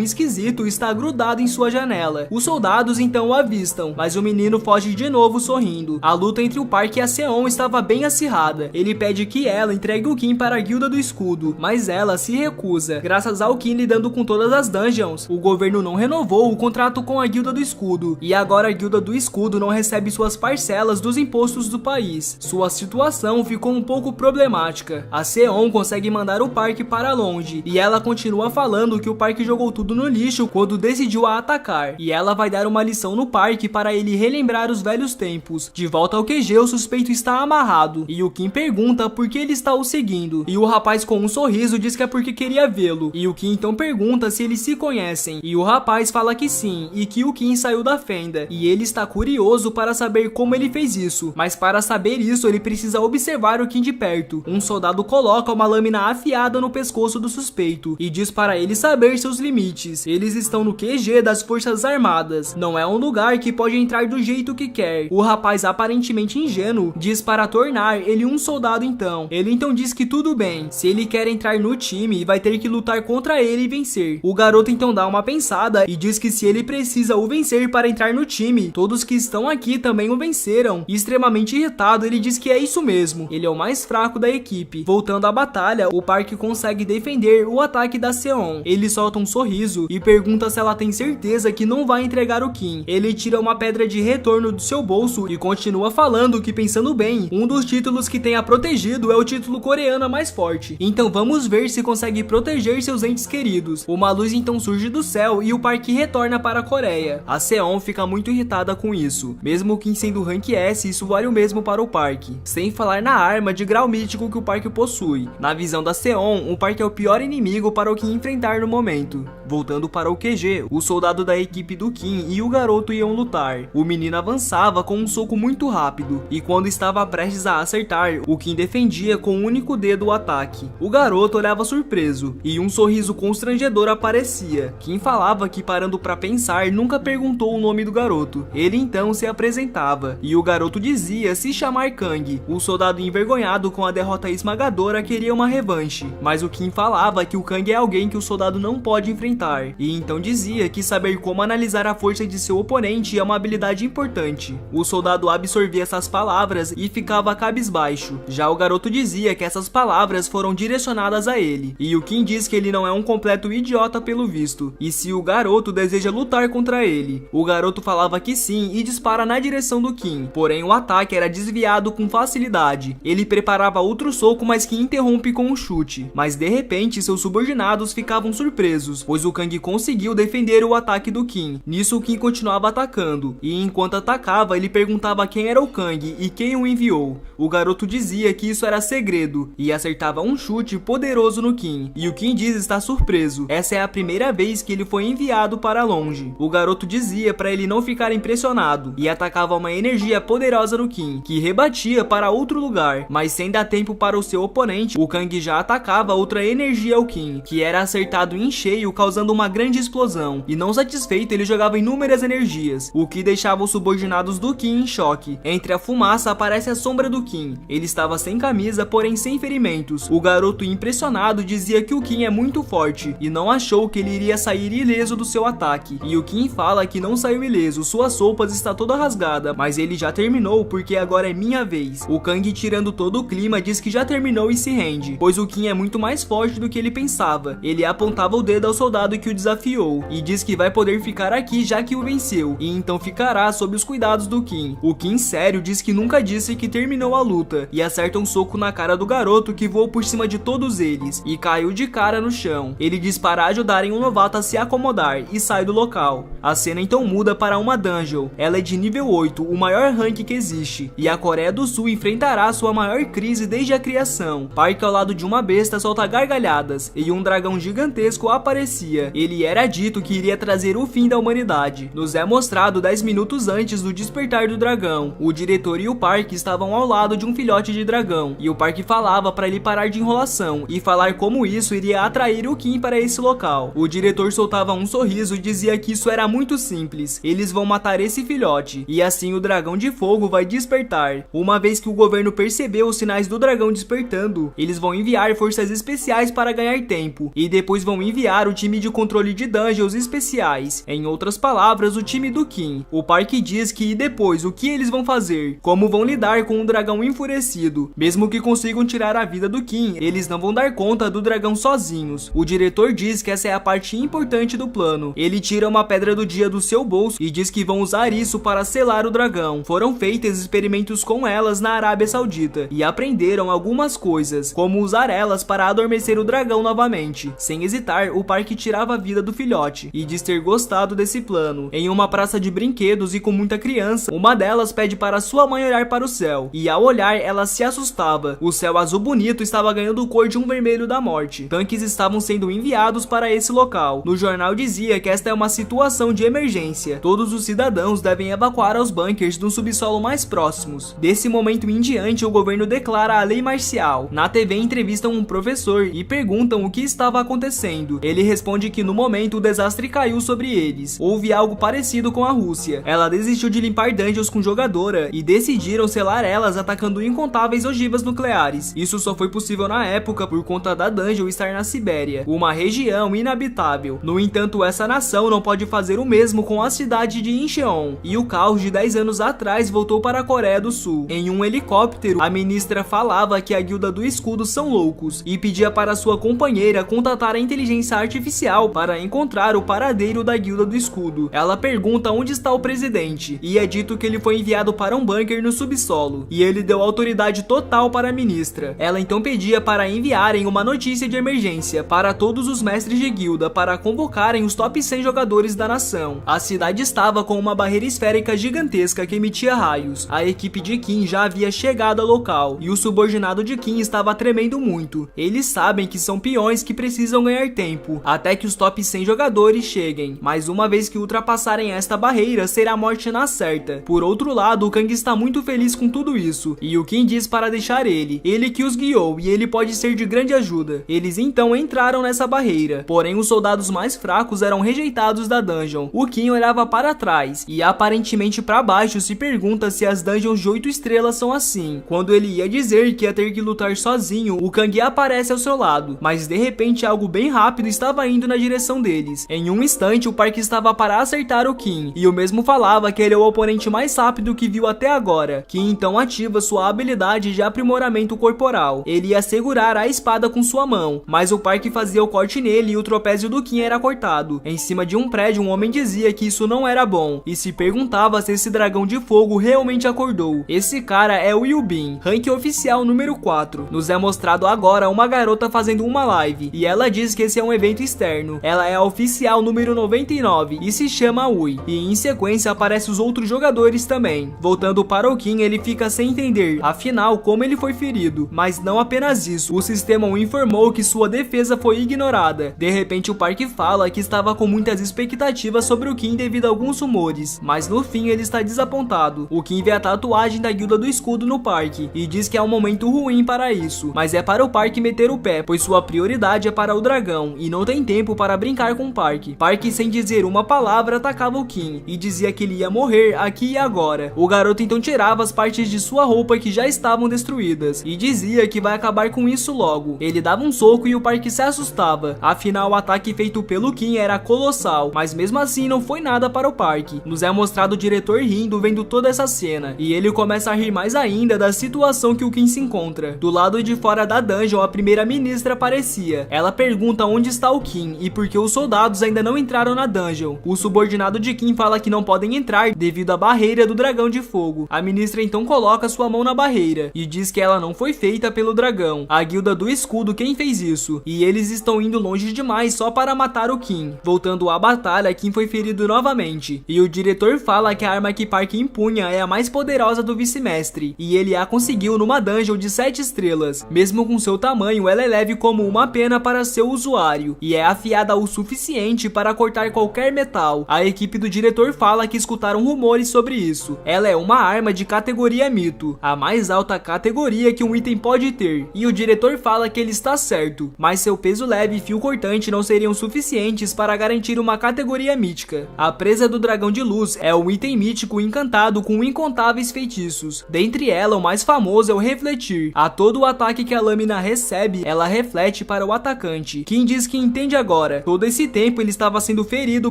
esquisito está grudado em sua janela. Os soldados então o avistam, mas o menino foge de novo sorrindo. A luta entre o Park e a Seon estava bem acirrada. Ele pede que ela entregue o Kim para a Guilda do Escudo, mas ela se recusa. Graças ao Kim lidando com todas as dungeons, o governo não renovou o contrato com a Guilda do Escudo, e agora a Guilda do Escudo não recebe suas parcelas dos impostos do país. Sua situação ficou um pouco problemática. A Seon consegue mandar o Park para longe, e ela continua falando que o Park jogou tudo no lixo quando decidiu a atacar, e ela vai dar uma lição no Park para ele relembrar os velhos tempos. De volta ao QG, o suspeito está amarrado, e o Kim pergunta por que ele está o seguindo, e o rapaz com um sorriso diz que é porque queria vê-lo, e o Kim então pergunta se eles se conhecem, e o rapaz fala que sim, e que o Kim saiu da fenda, e ele está curioso para saber como ele fez isso, mas para saber isso ele precisa observar o Kim de perto. Um soldado coloca uma lâmina afiada no pescoço do suspeito, e diz para ele saber seus limites. Eles estão no QG das Forças Armadas, não é um lugar que pode entrar do jeito que quer. O rapaz aparentemente ingênuo diz para tornar ele um soldado então. Ele então diz que tudo bem, se ele quer entrar no time vai ter que lutar contra ele e vencer. O garoto então dá uma pensada e diz que se ele precisa o vencer para entrar no time, todos que estão aqui também o venceram. E extremamente irritado, ele diz que é isso mesmo, ele é o mais fraco da equipe. Voltando à batalha, o Park consegue defender o ataque da Seon. Ele solta um sorriso e pergunta se ela tem certeza que não vai entregar o Kim. Ele tira uma pedra de retorno do seu bolso e continua falando que, pensando bem, um dos títulos que tenha protegido é o título coreano mais forte. Então vamos ver se consegue proteger seus entes queridos. Uma luz então surge do céu e o Park retorna para a Coreia. A Seon fica muito irritada com isso. Mesmo o Kim sendo rank S, isso vale o mesmo para o Park. Sem falar na arma de grau mítico que o Park possui. Na visão da Seon, o Park é o pior inimigo para o Kim enfrentar no momento. Voltando para o QG, o soldado da equipe do Kim e o garoto iam lutar. O menino avançava com um soco muito rápido, e quando estava prestes a acertar, o Kim defendia com um único dedo o ataque. O garoto olhava surpreso, e um sorriso constrangedor aparecia. Kim falava que, parando para pensar, nunca perguntou o nome do garoto. Ele então se apresentava, e o garoto dizia se chamar Kang. O soldado, envergonhado com a derrota esmagadora, queria uma revanche, mas o Kim falava que o Kang é alguém que o soldado não pode enfrentar, e então dizia que saber como analisar a força de seu oponente é uma habilidade importante. O soldado absorvia essas palavras e ficava cabisbaixo. Já o garoto dizia que essas palavras foram direcionadas a ele, e o Kim diz que ele não é um completo idiota pelo visto, e se o garoto deseja lutar contra ele. O garoto falava que sim e dispara na direção do Kim, porém o ataque era desviado com facilidade. Ele preparava outro soco, mas que interrompe com um chute, mas de repente seus subordinados ficavam surpresos, pois o Kang conseguiu defender o ataque do Kim. Nisso o Kim continuava atacando, e enquanto atacava ele perguntava quem era o Kang e quem o enviou. O garoto dizia que isso era segredo, e acertava um chute poderoso no Kim, e o Kim diz estar surpreso. Essa é a primeira vez que ele foi enviado para longe. O garoto dizia para ele não ficar impressionado, e atacava uma energia poderosa no Kim, que rebatia para outro lugar, mas sem dar tempo para o seu oponente, o Kang já atacava outra energia ao Kim, que era acertado em cheio, causando uma grande explosão, e não satisfeito ele jogava inúmeras energias, o que deixava os subordinados do Kim em choque. Entre a fumaça aparece a sombra do Kim. Ele estava sem camisa, porém sem ferimentos. O garoto, impressionado, dizia que o Kim é muito forte, e não achou que ele iria sair ileso do seu ataque. E o Kim fala que não saiu ileso, suas roupas está toda rasgada, mas ele já terminou porque agora é minha vez. O Kang, tirando todo o clima, diz que já terminou e se rende, pois o Kim é muito mais forte do que ele pensava. Ele apontava o dedo ao soldado que o desafiou, e diz que vai poder ficar aqui já que o venceu, e então ficará sob os cuidados do Kim. O Kim, sério, diz que nunca disse que terminou a luta, e acerta um soco na cara do garoto, que voou por cima de todos eles, e caiu de cara no chão. Ele diz para ajudarem o novato a se acomodar, e sai do local. A cena então muda para uma dungeon. Ela é de nível 8, o maior rank que existe, e a Coreia do Sul enfrentará sua maior crise desde a criação. Park, ao lado de uma besta, solta gargalhadas, e um dragão gigantesco aparecia. Ele era dito que iria trazer o fim da humanidade. Nos é mostrado 10 minutos antes do despertar do dragão. O diretor e o Park estavam ao lado de um filhote de dragão, e o Park falava para ele parar de enrolação e falar como isso iria atrair o Kim para esse local. O diretor soltava um sorriso e dizia que isso era muito simples, eles vão matar esse filhote, e assim o dragão de fogo vai despertar. Uma vez que o governo percebeu os sinais do dragão despertando, eles vão enviar forças especiais para ganhar tempo, e depois vão enviar o time de controle de dungeons especiais, em outras palavras, o time do Kim. O parque diz que e depois, o que eles vão fazer? Como vão lidar com um dragão enfurecido? Mesmo que consigam tirar a vida do Kim, eles não vão dar conta do dragão sozinhos. O diretor diz que essa é a parte importante do plano. Ele tira uma pedra do dia do seu bolso e diz que vão usar isso para selar o dragão. Foram feitos experimentos com elas na Arábia Saudita e aprenderam algumas coisas, como usar elas para adormecer o dragão novamente. Sem hesitar, o parque tirava a vida do filhote e diz ter gostado desse plano. Em uma praça de brinquedos e com muita criança, uma delas pede para sua mãe olhar para o céu, e ao olhar ela se assustava. O céu azul bonito estava ganhando cor de um vermelho da morte. Tanques estavam sendo enviados para esse local. No jornal dizia que esta é uma situação de emergência. Todos os cidadãos devem evacuar aos bunkers do subsolo mais próximos. Desse momento em diante, o governo declara a lei marcial. Na TV entrevistam um professor e perguntam o que estava acontecendo. Ele responde que no momento o desastre caiu sobre eles. Houve algo parecido com a Rússia. Ela desistiu de limpar dungeons com jogadora e decidiram selar elas atacando incontáveis ogivas nucleares. Isso só foi possível na época por conta da dungeon estar na Sibéria, uma região inabitável. No entanto, essa nação não pode fazer o mesmo com a cidade de Incheon, e o caos de 10 anos atrás voltou para a Coreia do Sul. Em um helicóptero, a ministra falava que a Guilda do Escudo são loucos e pedia para sua companheira contatar a inteligência artificial para encontrar o paradeiro da Guilda do Escudo. Ela pergunta onde está o presidente e é dito que ele foi enviado para um bunker no subsolo, e ele deu autoridade total para a ministra. Ela então pedia para enviarem uma notícia de emergência para todos os mestres de guilda para convocarem os top 100 jogadores da nação. A cidade estava com uma barreira esférica gigantesca que emitia raios. A equipe de Kim já havia chegado ao local e o subordinado de Kim estava tremendo muito. Eles sabem que são peões que precisam ganhar tempo até que os top 100 jogadores cheguem, mas uma vez que ultrapassarem esta barreira será a morte na certa. Por outro lado, o Kang está muito feliz com tudo isso e o Kim diz para deixar ele que os guiou e ele pode ser de grande ajuda. Eles então entraram nessa barreira, porém os soldados mais fracos eram rejeitados da dungeon. O Kim olhava para trás e aparentemente para baixo se pergunta se as dungeons de 8 estrelas são assim. Quando ele ia dizer que ia ter que lutar sozinho, o Kang aparece ao seu lado, mas de repente algo bem rápido estava indo na direção deles. Em um instante o parque estava para acertar o Kim, e o mesmo falava que ele é o oponente mais rápido que viu até agora. Kim então ativa sua habilidade de aprimoramento corporal. Ele ia segurar a espada com sua mão, mas o parque fazia o corte nele e o trapézio do Kim era cortado. Em cima de um prédio, um homem dizia que isso não era bom e se perguntava se esse dragão de fogo realmente acordou. Esse cara é o Yubin, rank oficial número 4. Nos é mostrado agora uma garota fazendo uma live e ela diz que esse é um evento externo. Ela é a oficial número 99 e se chama Ui, e em sequência aparecem os outros jogadores também. Voltando para o Kim, ele fica sem entender, afinal, como ele foi ferido. Mas não apenas isso, o sistema o informou que sua defesa foi ignorada. De repente o parque fala que estava com muitas expectativas sobre o Kim devido a alguns rumores, mas no fim ele está desapontado. O Kim vê a tatuagem da Guilda do Escudo no parque e diz que é um momento ruim para isso, mas é para o parque meter o pé, pois sua prioridade é para o dragão e não tem tempo para brincar com o parque. Parque, sem dizer uma palavra, atacava o Kim e dizia que ele ia morrer aqui e agora. O garoto então tirava as partes de sua roupa que já estavam destruídas e dizia que vai acabar com isso logo. Ele dava um soco e o parque se assustava, afinal o ataque feito pelo Kim era colossal, mas mesmo assim não foi nada para o parque. Nos é mostrado o diretor rindo vendo toda essa cena, e ele começa a rir mais ainda da situação que o Kim se encontra. Do lado de fora da dungeon, a primeira ministra aparecia. Ela pergunta onde está o Kim e por que os soldados ainda não entraram na dungeon. O subordinado de Kim fala que não podem entrar devido à barreira do dragão de fogo. A ministra então coloca sua mão na barreira e diz que ela não foi feita pelo dragão. A Guilda do Escudo quem fez isso, e eles estão indo longe demais só para matar o Kim. Voltando à batalha, Kim foi ferido novamente, e o diretor fala que a arma que Park empunha é a mais poderosa do vice-mestre, e ele a conseguiu numa dungeon de 7 estrelas. Mesmo com seu tamanho, ela é leve como uma pena para seu usuário, e é afiada o suficiente para cortar qualquer metal. A equipe do diretor fala que escutaram rumores sobre isso. Ela é uma arma de categoria mito, a mais alta categoria que um item pode ter, e o diretor fala que ele está certo, mas seu peso leve e fio cortante não seriam suficientes para garantir uma categoria mítica. A presa do dragão de luz é um item mítico encantado com incontáveis feitiços. Dentre ela, o mais famoso é o refletir. A todo o ataque ataque que a lâmina recebe, ela reflete para o atacante. Kim diz que entende agora. Todo esse tempo ele estava sendo ferido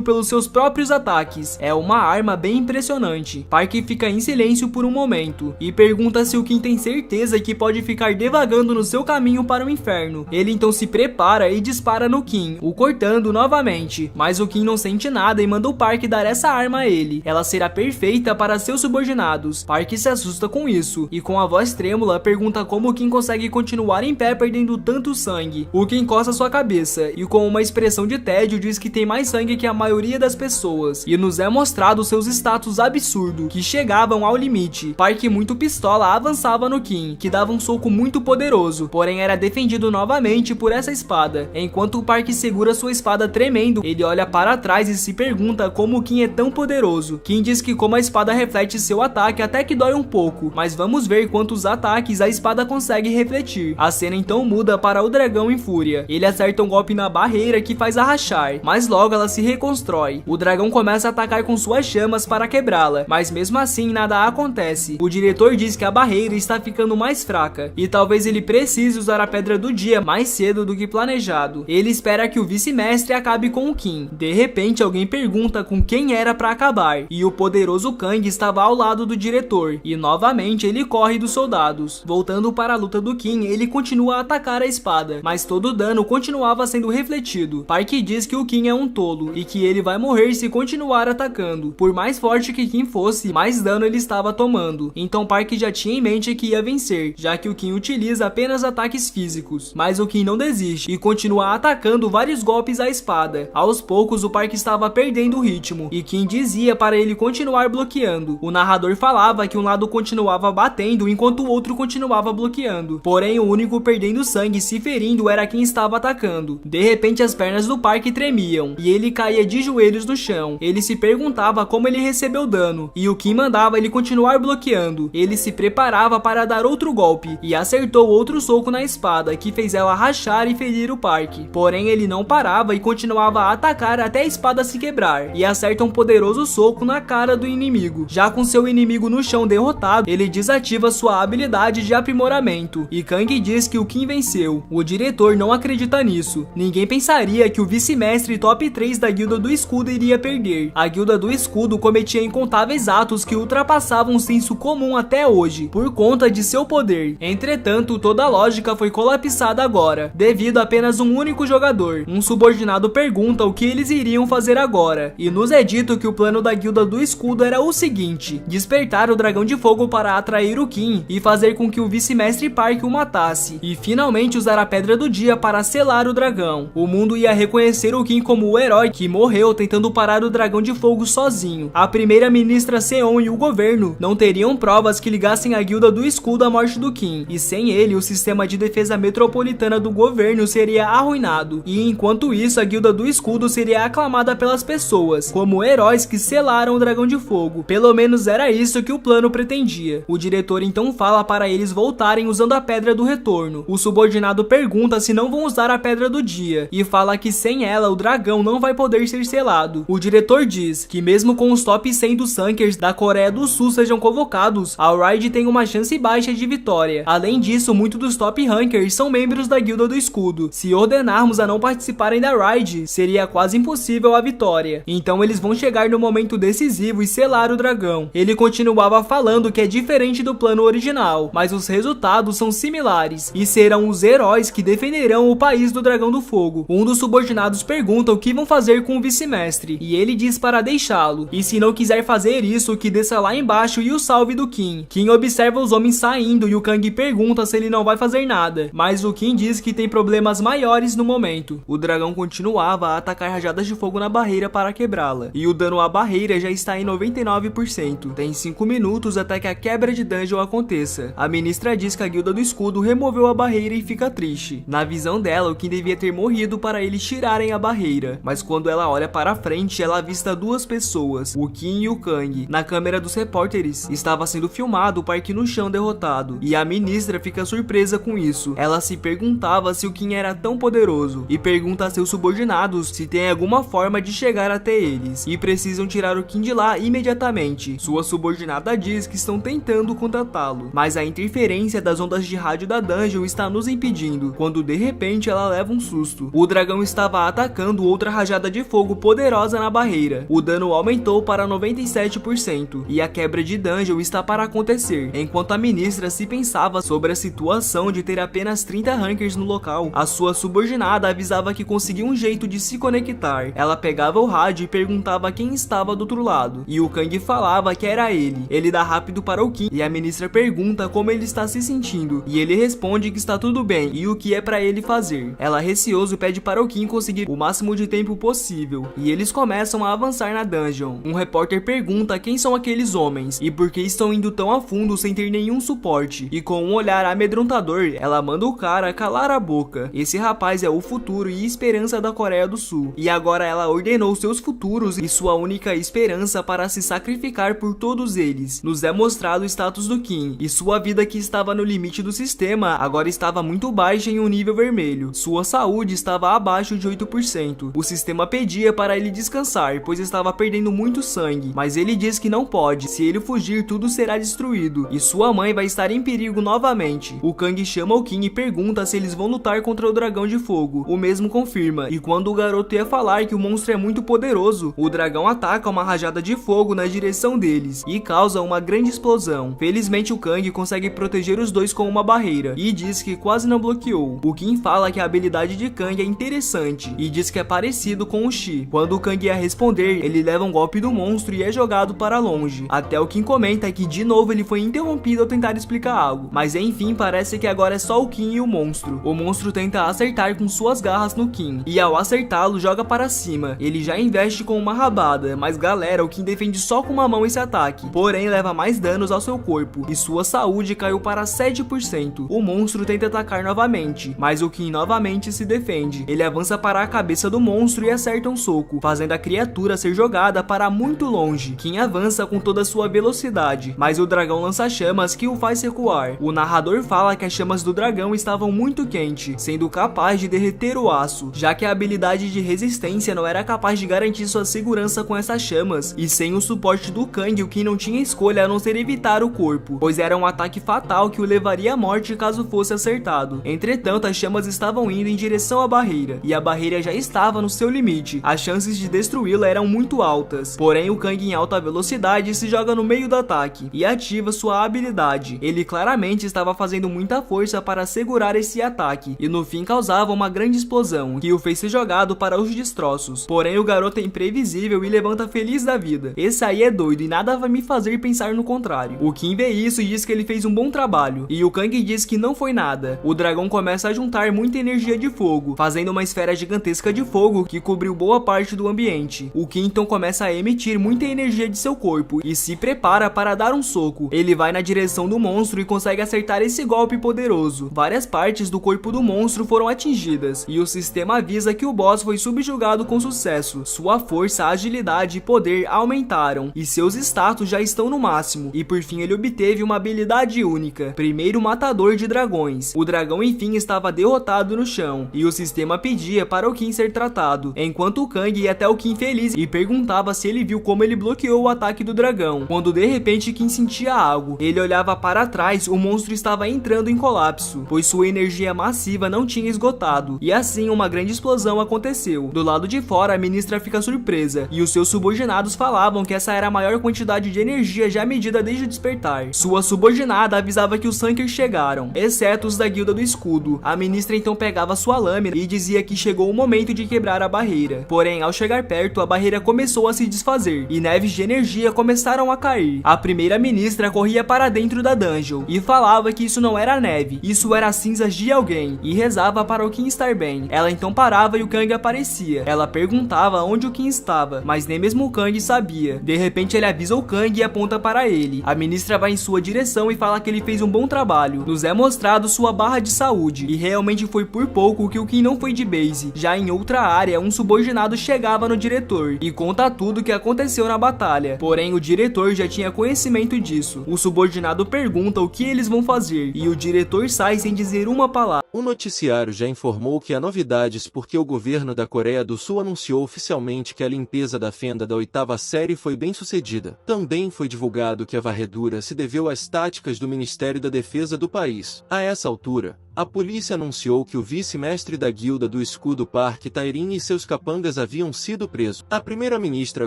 pelos seus próprios ataques. É uma arma bem impressionante. Park fica em silêncio por um momento e pergunta se o Kim tem certeza que pode ficar devagando no seu caminho para o inferno. Ele então se prepara e dispara no Kim, o cortando novamente. Mas o Kim não sente nada e manda o Park dar essa arma a ele. Ela será perfeita para seus subordinados. Park se assusta com isso e com a voz trêmula pergunta como o Kim consegue continuar em pé perdendo tanto sangue. O Kim encosta sua cabeça e com uma expressão de tédio diz que tem mais sangue que a maioria das pessoas e nos é mostrado seus status absurdos que chegavam ao limite. Park muito pistola avançava no Kim, que dava um soco muito poderoso, porém era defendido novamente por essa espada. Enquanto o Park segura sua espada tremendo, ele olha para trás e se pergunta como o Kim é tão poderoso. Kim diz que como a espada reflete seu ataque até que dói um pouco, mas vamos ver quantos ataques a espada consegue refletir. A cena então muda para o dragão em fúria. Ele acerta um golpe na barreira que faz rachar, mas logo ela se reconstrói. O dragão começa a atacar com suas chamas para quebrá-la, mas mesmo assim nada acontece. O diretor diz que a barreira está ficando mais fraca e talvez ele precise usar a pedra do dia mais cedo do que planejado. Ele espera que o vice-mestre acabe com o Kim. De repente alguém pergunta com quem era para acabar e o poderoso Kang estava ao lado do diretor e novamente ele corre dos soldados. Voltando para a luta do Kim, ele continua a atacar a espada, mas todo o dano continuava sendo refletido. Park diz que o Kim é um tolo e que ele vai morrer se continuar atacando. Por mais forte que Kim fosse, mais dano ele estava tomando. Então Park já tinha em mente que ia vencer, já que o Kim utiliza apenas ataques físicos. Mas o Kim não desiste e continua atacando vários golpes à espada. Aos poucos o Park estava perdendo o ritmo e Kim dizia para ele continuar bloqueando. O narrador falava que um lado continuava batendo enquanto o outro continuava bloqueando. Porém o único perdendo sangue e se ferindo era quem estava atacando. De repente as pernas do Park tremiam e ele caía de joelhos no chão. Ele se perguntava como ele recebeu dano e o Kim mandava ele continuar bloqueando. Ele se preparava para dar outro golpe e acertou outro soco na espada que fez ela rachar e ferir o Park. Porém ele não parava e continuava a atacar até a espada se quebrar e acerta um poderoso soco na cara do inimigo. Já com seu inimigo no chão derrotado, ele desativa sua habilidade de aprimoramento e Kang diz que o Kim venceu. O diretor não acredita nisso. Ninguém pensaria que o vice-mestre top 3 da Guilda do Escudo iria perder. A Guilda do Escudo cometia incontáveis atos que ultrapassavam o senso comum até hoje, por conta de seu poder. Entretanto, toda a lógica foi colapsada agora, devido a apenas um único jogador. Um subordinado pergunta o que eles iriam fazer agora, e nos é dito que o plano da Guilda do Escudo era o seguinte: despertar o dragão de fogo para atrair o Kim e fazer com que o vice-mestre Park o matasse, e finalmente usar a pedra do dia para selar o dragão. O mundo ia reconhecer o Kim como o herói que morreu tentando parar o dragão de fogo sozinho. A primeira-ministra Seon e o governo não teriam provas que ligassem a Guilda do Escudo à morte do Kim, e sem ele o sistema de defesa metropolitana do governo seria arruinado, e enquanto isso a Guilda do Escudo seria aclamada pelas pessoas como heróis que selaram o dragão de fogo. Pelo menos era isso que o plano pretendia. O diretor então fala para eles voltarem usando a pedra do retorno. O subordinado pergunta se não vão usar a pedra do dia e fala que sem ela o dragão não vai poder ser selado. O diretor diz que mesmo com os top 100 dos Sankers da Coreia do Sul sejam convocados, a Raid tem uma chance baixa de vitória. Além disso, muitos dos top rankers são membros da Guilda do Escudo. Se ordenarmos a não participarem da Raid, seria quase impossível a vitória. Então eles vão chegar no momento decisivo e selar o dragão. Ele continuava falando que é diferente do plano original, mas os resultados são similares e serão os heróis que defenderão o país do dragão do fogo. Um dos subordinados pergunta o que vão fazer com o vice-mestre e ele diz para deixá-lo, e se não quiser fazer isso, que desça lá embaixo e o salve do Kim. Kim observa os homens saindo e o Kang pergunta se ele não vai fazer nada, mas o Kim diz que tem problemas maiores no momento. O dragão continuava a atacar rajadas de fogo na barreira para quebrá-la, e o dano à barreira já está em 99%. Tem 5 minutos até que a quebra de dungeon aconteça. A ministra diz que a Guilda do Escudo removeu a barreira e fica triste. Na visão dela, o Kim devia ter morrido para eles tirarem a barreira, mas quando ela olha para frente, ela avista duas pessoas, o Kim e o Kang. Na câmera dos repórteres, estava sendo filmado o Park no chão derrotado, e a ministra fica surpresa com isso. Ela se perguntava se o Kim era tão poderoso, e pergunta a seus subordinados se tem alguma forma de chegar até eles, e precisam tirar o Kim de lá imediatamente. Sua subordinada diz que estão tentando contatá-lo, mas a interferência das ondas de rádio da dungeon está nos impedindo, quando de repente ela leva um susto. O dragão estava atacando outra rajada de fogo poderosa na barreira. O dano aumentou para 97% e a quebra de dungeon está para acontecer. Enquanto a ministra se pensava sobre a situação de ter apenas 30 rankers no local, a sua subordinada avisava que conseguia um jeito de se conectar. Ela pegava o rádio e perguntava quem estava do outro lado, e o Kang falava que era ele. Ele dá rápido para o Kim e a ministra pergunta como ele está se sentindo, e ele responde que está tudo bem e o que é para ele fazer. Ela receoso pede para o Kim conseguir o máximo de tempo possível, e eles começam a avançar na dungeon. Um repórter pergunta quem são aqueles homens e por que estão indo tão a fundo sem ter nenhum suporte, e com um olhar amedrontador, ela manda o cara calar a boca. Esse rapaz é o futuro e esperança da Coreia do Sul, e agora ela ordenou seus futuros e sua única esperança para se sacrificar por todos eles. Nos é mostrado o status do Kim, e sua vida que estava no limite do sistema agora estava muito baixa em um nível vermelho. Sua saúde estava abaixo de 8%. O sistema pedia para ele descansar, pois estava perdendo muito sangue, mas ele diz que não pode. Se ele fugir, tudo será destruído, e sua mãe vai estar em perigo novamente. O Kang chama o Kim e pergunta se eles vão lutar contra o dragão de fogo. O mesmo confirma, e quando o garoto ia falar que o monstro é muito poderoso, o dragão ataca uma rajada de fogo na direção deles, e causa uma grande explosão. Felizmente o Kang consegue proteger os dois com uma barreira, e diz que quase não bloqueou. O Kim fala que a habilidade de Kang é interessante, e diz que é parecido com o Chi. Quando o Kang ia responder, ele leva um golpe do monstro e é jogado para longe. Até o Kim comenta que de novo ele foi interrompido ao tentar explicar algo, mas enfim parece que agora é só o Kim e o monstro. O monstro tenta acertar com suas garras no Kim, e ao acertá-lo joga para cima. Ele já investe com uma rabada, mas galera, o Kim defende só com uma mão esse ataque, porém leva mais danos ao seu corpo, e sua saúde caiu para 7%. O monstro tenta atacar novamente, mas o Kim novamente se defende. Ele avança para a cabeça do monstro e acerta um soco, fazendo a criatura ser jogada para muito longe. Kim avança com toda a sua velocidade, mas o dragão lança chamas que o faz recuar. O narrador fala que as chamas do dragão estavam muito quentes, sendo capaz de derreter o aço, já que a habilidade de resistência não era capaz de garantir sua segurança com essas chamas, e sem o suporte do Kang, o Kim não tinha escolha a não ser evitar o corpo, pois era um ataque fatal que o levaria à morte caso fosse acertado. Entretanto, as chamas estavam indo em direção à barreira, e a barreira já estava no seu limite. As chances de destruí-la eram muito altas, porém o Kang em alta velocidade se joga no meio do ataque e ativa sua habilidade. Ele claramente estava fazendo muita força para segurar esse ataque, e no fim causava uma grande explosão, que o fez ser jogado para os destroços. Porém o garoto é imprevisível e levanta feliz da vida. Esse aí é doido e nada vai me fazer pensar no contrário. O Kim vê isso e diz que ele fez um bom trabalho, e o Kang diz que não foi nada. O dragão começa a juntar muita energia de fogo, fazendo uma esfera gigantesca de fogo que cobriu boa parte do ambiente. O Kim então começa a emitir muita energia de seu corpo e se prepara para dar um soco. Ele vai na direção do monstro e consegue acertar esse golpe poderoso. Várias partes do corpo do monstro foram atingidas, e o sistema avisa que o boss foi subjugado com sucesso. Sua força, agilidade e poder aumentaram, e seus status já estão no máximo, e por fim ele obteve uma habilidade única, primeiro matador de dragões. O dragão enfim estava derrotado no chão, e o sistema pedia para o Kim ser tratado, enquanto o Kang ia até o Kim feliz e perguntava se ele viu como ele bloqueou o ataque do dragão, quando de repente Kim sentia algo. Ele olhava para trás, o monstro estava entrando em colapso, pois sua energia massiva não tinha esgotado, e assim uma grande explosão aconteceu. Do lado de fora a ministra fica surpresa, e os seus subordinados falavam que essa era a maior quantidade de energia já medida desde o despertar. Sua subordinada avisava que os Sankers chegaram, exceto os da guilda do escudo. A ministra então pegava sua lâmina e dizia que chegou o momento de quebrar a barreira. Porém, ao chegar perto, a barreira começou a se desfazer, e neves de energia começaram a cair. A primeira ministra corria para dentro da dungeon, e falava que isso não era neve, isso era cinzas de alguém, e rezava para o Kim estar bem. Ela então parava e o Kang aparecia. Ela perguntava onde o Kim estava, mas nem mesmo o Kang sabia. De repente ele avisa o Kang e aponta para ele. A ministra vai em sua direção e fala que ele fez um bom trabalho. Nos é mostrado sua barra de saúde, e realmente foi por pouco que o Kim não foi de base. Já em outra área, um subordinado chegava no diretor e conta tudo o que aconteceu na batalha. Porém, o diretor já tinha conhecimento disso. O subordinado pergunta o que eles vão fazer, e o diretor sai sem dizer uma palavra. O noticiário já informou que há novidades porque o governo da Coreia do Sul anunciou oficialmente que a limpeza da fenda da 8ª série foi bem sucedida. Também foi divulgado que a varredura se deveu às táticas do Ministério da Defesa do país. país. A essa altura, a polícia anunciou que o vice-mestre da guilda do escudo Park Tairin e seus capangas haviam sido presos. A primeira-ministra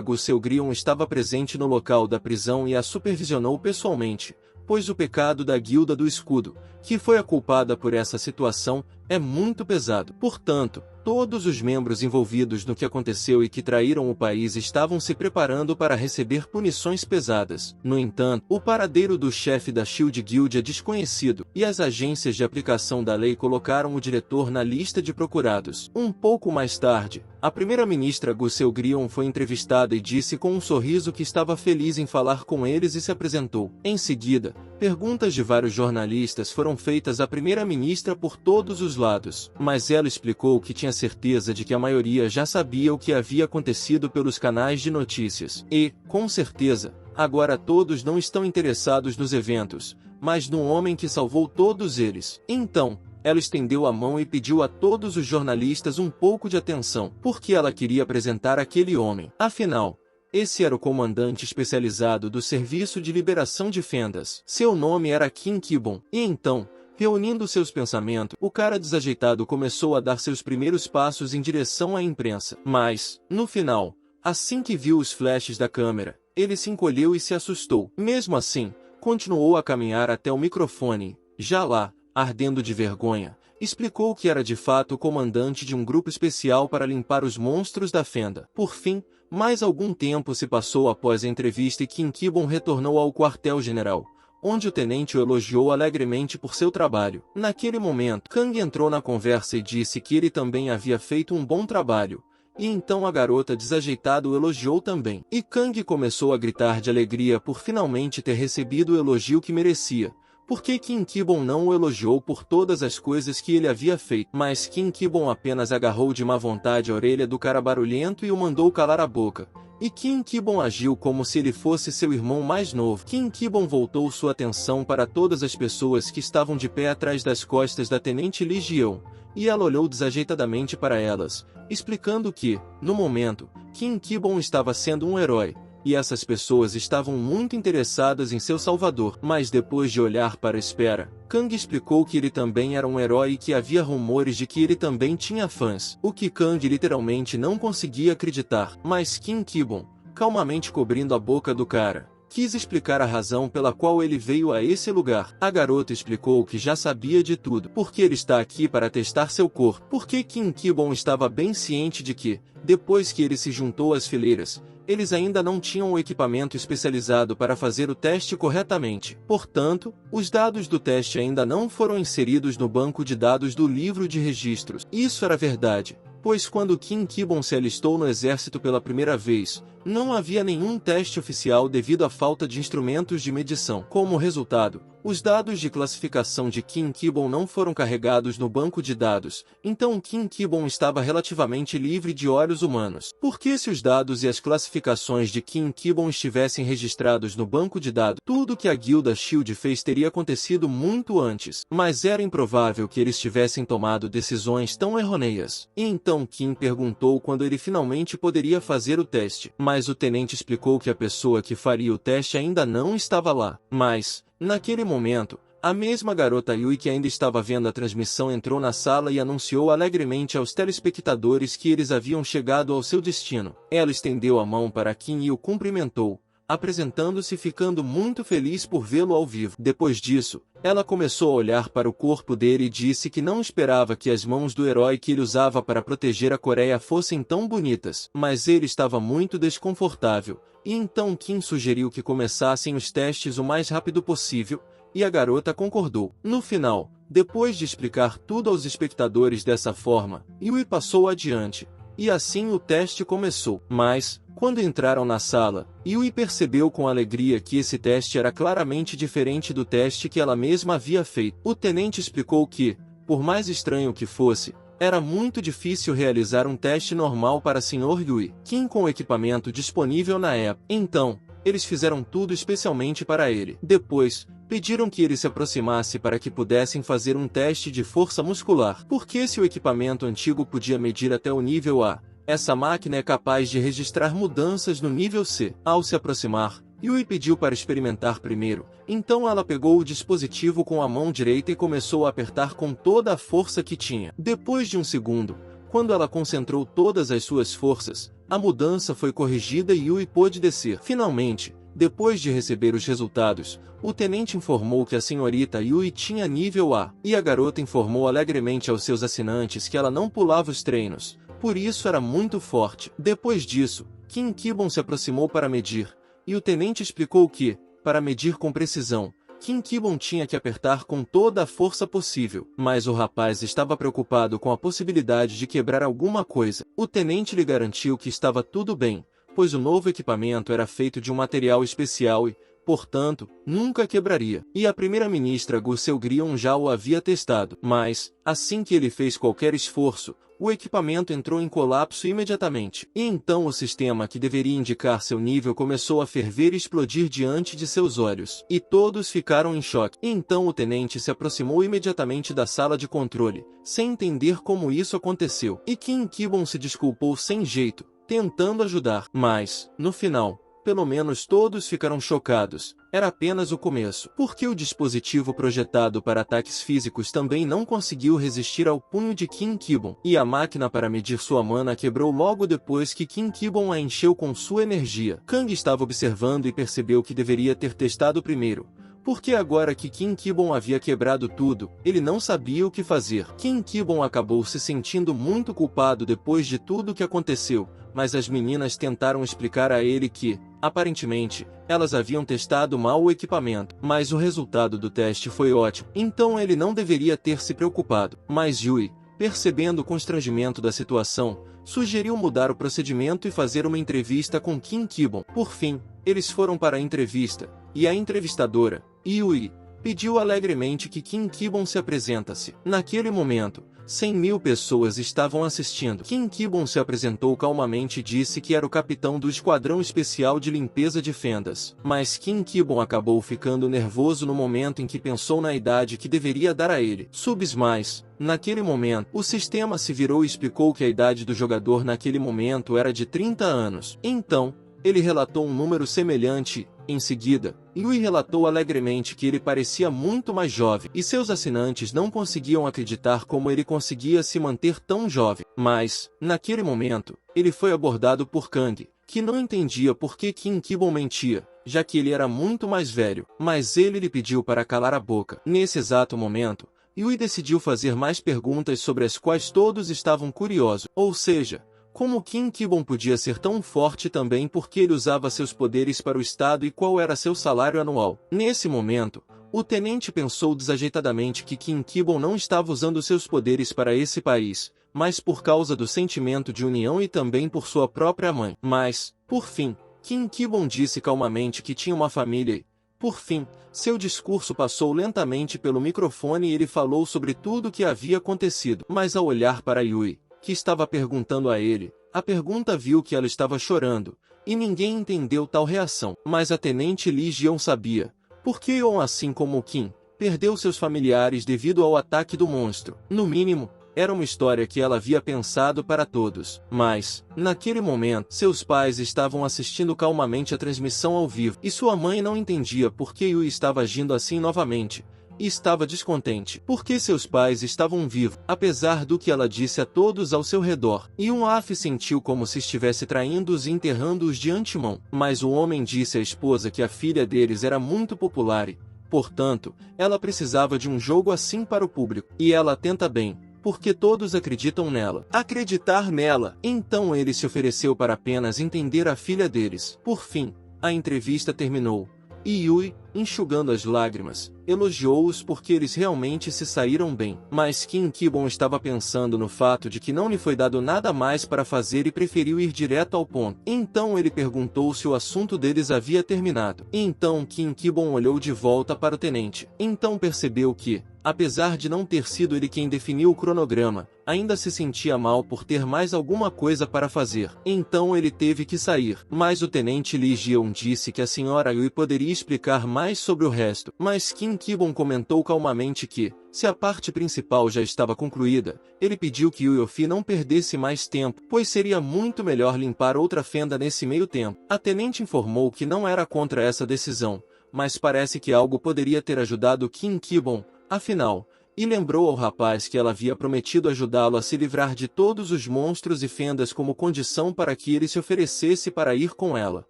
Gu Seogrion estava presente no local da prisão e a supervisionou pessoalmente, pois o pecado da guilda do escudo, que foi a culpada por essa situação, é muito pesado. Portanto, todos os membros envolvidos no que aconteceu e que traíram o país estavam se preparando para receber punições pesadas. No entanto, o paradeiro do chefe da Shield Guild é desconhecido, e as agências de aplicação da lei colocaram o diretor na lista de procurados. Um pouco mais tarde, a primeira-ministra Gu Seogrion foi entrevistada e disse com um sorriso que estava feliz em falar com eles e se apresentou. Em seguida, perguntas de vários jornalistas foram feitas à primeira-ministra por todos os lados, mas ela explicou que tinha certeza de que a maioria já sabia o que havia acontecido pelos canais de notícias. E, com certeza, agora todos não estão interessados nos eventos, mas no homem que salvou todos eles. Então, ela estendeu a mão e pediu a todos os jornalistas um pouco de atenção, porque ela queria apresentar aquele homem. Afinal, esse era o comandante especializado do Serviço de Liberação de Fendas. Seu nome era Kim Ki-bon. E então, reunindo seus pensamentos, o cara desajeitado começou a dar seus primeiros passos em direção à imprensa. Mas, no final, assim que viu os flashes da câmera, ele se encolheu e se assustou. Mesmo assim, continuou a caminhar até o microfone. Já lá, ardendo de vergonha, explicou que era de fato o comandante de um grupo especial para limpar os monstros da fenda. Por fim, mais algum tempo se passou após a entrevista e Kim Ki-bon retornou ao quartel-general, onde o tenente o elogiou alegremente por seu trabalho. Naquele momento, Kang entrou na conversa e disse que ele também havia feito um bom trabalho, e então a garota desajeitada o elogiou também. E Kang começou a gritar de alegria por finalmente ter recebido o elogio que merecia, porque Kim Ki-bon não o elogiou por todas as coisas que ele havia feito. Mas Kim Ki-bon apenas agarrou de má vontade a orelha do cara barulhento e o mandou calar a boca. E Kim Ki-bon agiu como se ele fosse seu irmão mais novo. Kim Ki-bon voltou sua atenção para todas as pessoas que estavam de pé atrás das costas da Tenente Lee Jeon, e ela olhou desajeitadamente para elas, explicando que, no momento, Kim Ki-bon estava sendo um herói, e essas pessoas estavam muito interessadas em seu salvador. Mas depois de olhar para a espera, Kang explicou que ele também era um herói e que havia rumores de que ele também tinha fãs, o que Kang literalmente não conseguia acreditar. Mas Kim Ki-bon, calmamente cobrindo a boca do cara, quis explicar a razão pela qual ele veio a esse lugar. A garota explicou que já sabia de tudo, porque ele está aqui para testar seu corpo. Porque Kim Ki-bon estava bem ciente de que, depois que ele se juntou às fileiras, eles ainda não tinham o equipamento especializado para fazer o teste corretamente. Portanto, os dados do teste ainda não foram inseridos no banco de dados do livro de registros. Isso era verdade, pois quando Kim Ki-bon se alistou no exército pela primeira vez, não havia nenhum teste oficial devido à falta de instrumentos de medição. Como resultado, os dados de classificação de Kim Ki-bon não foram carregados no banco de dados, então Kim Ki-bon estava relativamente livre de olhos humanos. Porque se os dados e as classificações de Kim Ki-bon estivessem registrados no banco de dados, tudo que a guilda Shield fez teria acontecido muito antes. Mas era improvável que eles tivessem tomado decisões tão errôneas. E então Kim perguntou quando ele finalmente poderia fazer o teste. Mas o tenente explicou que a pessoa que faria o teste ainda não estava lá. Mas, naquele momento, a mesma garota Yui que ainda estava vendo a transmissão entrou na sala e anunciou alegremente aos telespectadores que eles haviam chegado ao seu destino. Ela estendeu a mão para Kim e o cumprimentou, apresentando-se e ficando muito feliz por vê-lo ao vivo. Depois disso, ela começou a olhar para o corpo dele e disse que não esperava que as mãos do herói que ele usava para proteger a Coreia fossem tão bonitas. Mas ele estava muito desconfortável, e então Kim sugeriu que começassem os testes o mais rápido possível, e a garota concordou. No final, depois de explicar tudo aos espectadores dessa forma, Yui passou adiante, e assim o teste começou. Mas, quando entraram na sala, Yui percebeu com alegria que esse teste era claramente diferente do teste que ela mesma havia feito. O tenente explicou que, por mais estranho que fosse, era muito difícil realizar um teste normal para Sr. Yui, Kim com o equipamento disponível na época. Então, eles fizeram tudo especialmente para ele. Depois, pediram que ele se aproximasse para que pudessem fazer um teste de força muscular. Porque se o equipamento antigo podia medir até o nível A, essa máquina é capaz de registrar mudanças no nível C. Ao se aproximar, Yui pediu para experimentar primeiro, então ela pegou o dispositivo com a mão direita e começou a apertar com toda a força que tinha. Depois de um segundo, quando ela concentrou todas as suas forças, a mudança foi corrigida e Yui pôde descer. Finalmente, depois de receber os resultados, o tenente informou que a senhorita Yui tinha nível A, e a garota informou alegremente aos seus assinantes que ela não pulava os treinos, por isso era muito forte. Depois disso, Kim Kibon se aproximou para medir, e o tenente explicou que, para medir com precisão, Kim Kibon tinha que apertar com toda a força possível, mas o rapaz estava preocupado com a possibilidade de quebrar alguma coisa. O tenente lhe garantiu que estava tudo bem, pois o novo equipamento era feito de um material especial e, portanto, nunca quebraria. E a primeira-ministra Gu Seugrion já o havia testado, mas, assim que ele fez qualquer esforço, o equipamento entrou em colapso imediatamente. E então o sistema que deveria indicar seu nível começou a ferver e explodir diante de seus olhos. E todos ficaram em choque. E então o tenente se aproximou imediatamente da sala de controle, sem entender como isso aconteceu. E Kim Kibon se desculpou sem jeito, tentando ajudar. Mas, no final, pelo menos todos ficaram chocados. Era apenas o começo, porque o dispositivo projetado para ataques físicos também não conseguiu resistir ao punho de Kim Kibon, e a máquina para medir sua mana quebrou logo depois que Kim Kibon a encheu com sua energia. Kang estava observando e percebeu que deveria ter testado primeiro, porque agora que Kim Kibon havia quebrado tudo, ele não sabia o que fazer. Kim Kibon acabou se sentindo muito culpado depois de tudo o que aconteceu, mas as meninas tentaram explicar a ele que, aparentemente, elas haviam testado mal o equipamento, mas o resultado do teste foi ótimo, então ele não deveria ter se preocupado. Mas Yui, percebendo o constrangimento da situação, sugeriu mudar o procedimento e fazer uma entrevista com Kim Kibon. Por fim, eles foram para a entrevista, e a entrevistadora, Yui, pediu alegremente que Kim Kibon se apresentasse. Naquele momento, 100.000 pessoas estavam assistindo. Kim Kibon se apresentou calmamente e disse que era o capitão do Esquadrão Especial de Limpeza de Fendas. Mas Kim Kibon acabou ficando nervoso no momento em que pensou na idade que deveria dar a ele. Mas, naquele momento, o sistema se virou e explicou que a idade do jogador naquele momento era de 30 anos. Então, ele relatou um número semelhante. Em seguida, Yui relatou alegremente que ele parecia muito mais jovem, e seus assinantes não conseguiam acreditar como ele conseguia se manter tão jovem. Mas, naquele momento, ele foi abordado por Kang, que não entendia por que Kim Kibon mentia, já que ele era muito mais velho, mas ele lhe pediu para calar a boca. Nesse exato momento, Yui decidiu fazer mais perguntas sobre as quais todos estavam curiosos, ou seja, como Kim Kibon podia ser tão forte também porque ele usava seus poderes para o Estado e qual era seu salário anual. Nesse momento, o tenente pensou desajeitadamente que Kim Kibon não estava usando seus poderes para esse país, mas por causa do sentimento de união e também por sua própria mãe. Mas, por fim, Kim Kibon disse calmamente que tinha uma família e, por fim, seu discurso passou lentamente pelo microfone e ele falou sobre tudo o que havia acontecido. Mas ao olhar para Yui, que estava perguntando a ele, a pergunta viu que ela estava chorando, e ninguém entendeu tal reação. Mas a tenente Lee Jeon sabia, porque Yeon, assim como Kim, perdeu seus familiares devido ao ataque do monstro. No mínimo, era uma história que ela havia pensado para todos. Mas, naquele momento, seus pais estavam assistindo calmamente a transmissão ao vivo, e sua mãe não entendia por que Yui estava agindo assim novamente. E estava descontente, porque seus pais estavam vivos, apesar do que ela disse a todos ao seu redor. E Af sentiu como se estivesse traindo-os e enterrando-os de antemão. Mas o homem disse à esposa que a filha deles era muito popular e, portanto, ela precisava de um jogo assim para o público. E ela tenta bem, porque todos acreditam nela. Acreditar nela. Então ele se ofereceu para apenas entender a filha deles. Por fim, a entrevista terminou. E Yui, enxugando as lágrimas, elogiou-os porque eles realmente se saíram bem. Mas Kim Kibon estava pensando no fato de que não lhe foi dado nada mais para fazer e preferiu ir direto ao ponto. Então ele perguntou se o assunto deles havia terminado. Então Kim Kibon olhou de volta para o tenente. Então percebeu que, apesar de não ter sido ele quem definiu o cronograma, ainda se sentia mal por ter mais alguma coisa para fazer. Então ele teve que sair. Mas o tenente Lee Jeon disse que a senhora Yui poderia explicar mais sobre o resto. Mas Kim Ki-bom comentou calmamente que, se a parte principal já estava concluída, ele pediu que Yofi não perdesse mais tempo, pois seria muito melhor limpar outra fenda nesse meio tempo. A tenente informou que não era contra essa decisão, mas parece que algo poderia ter ajudado Kim Ki-bom, afinal, e lembrou ao rapaz que ela havia prometido ajudá-lo a se livrar de todos os monstros e fendas como condição para que ele se oferecesse para ir com ela.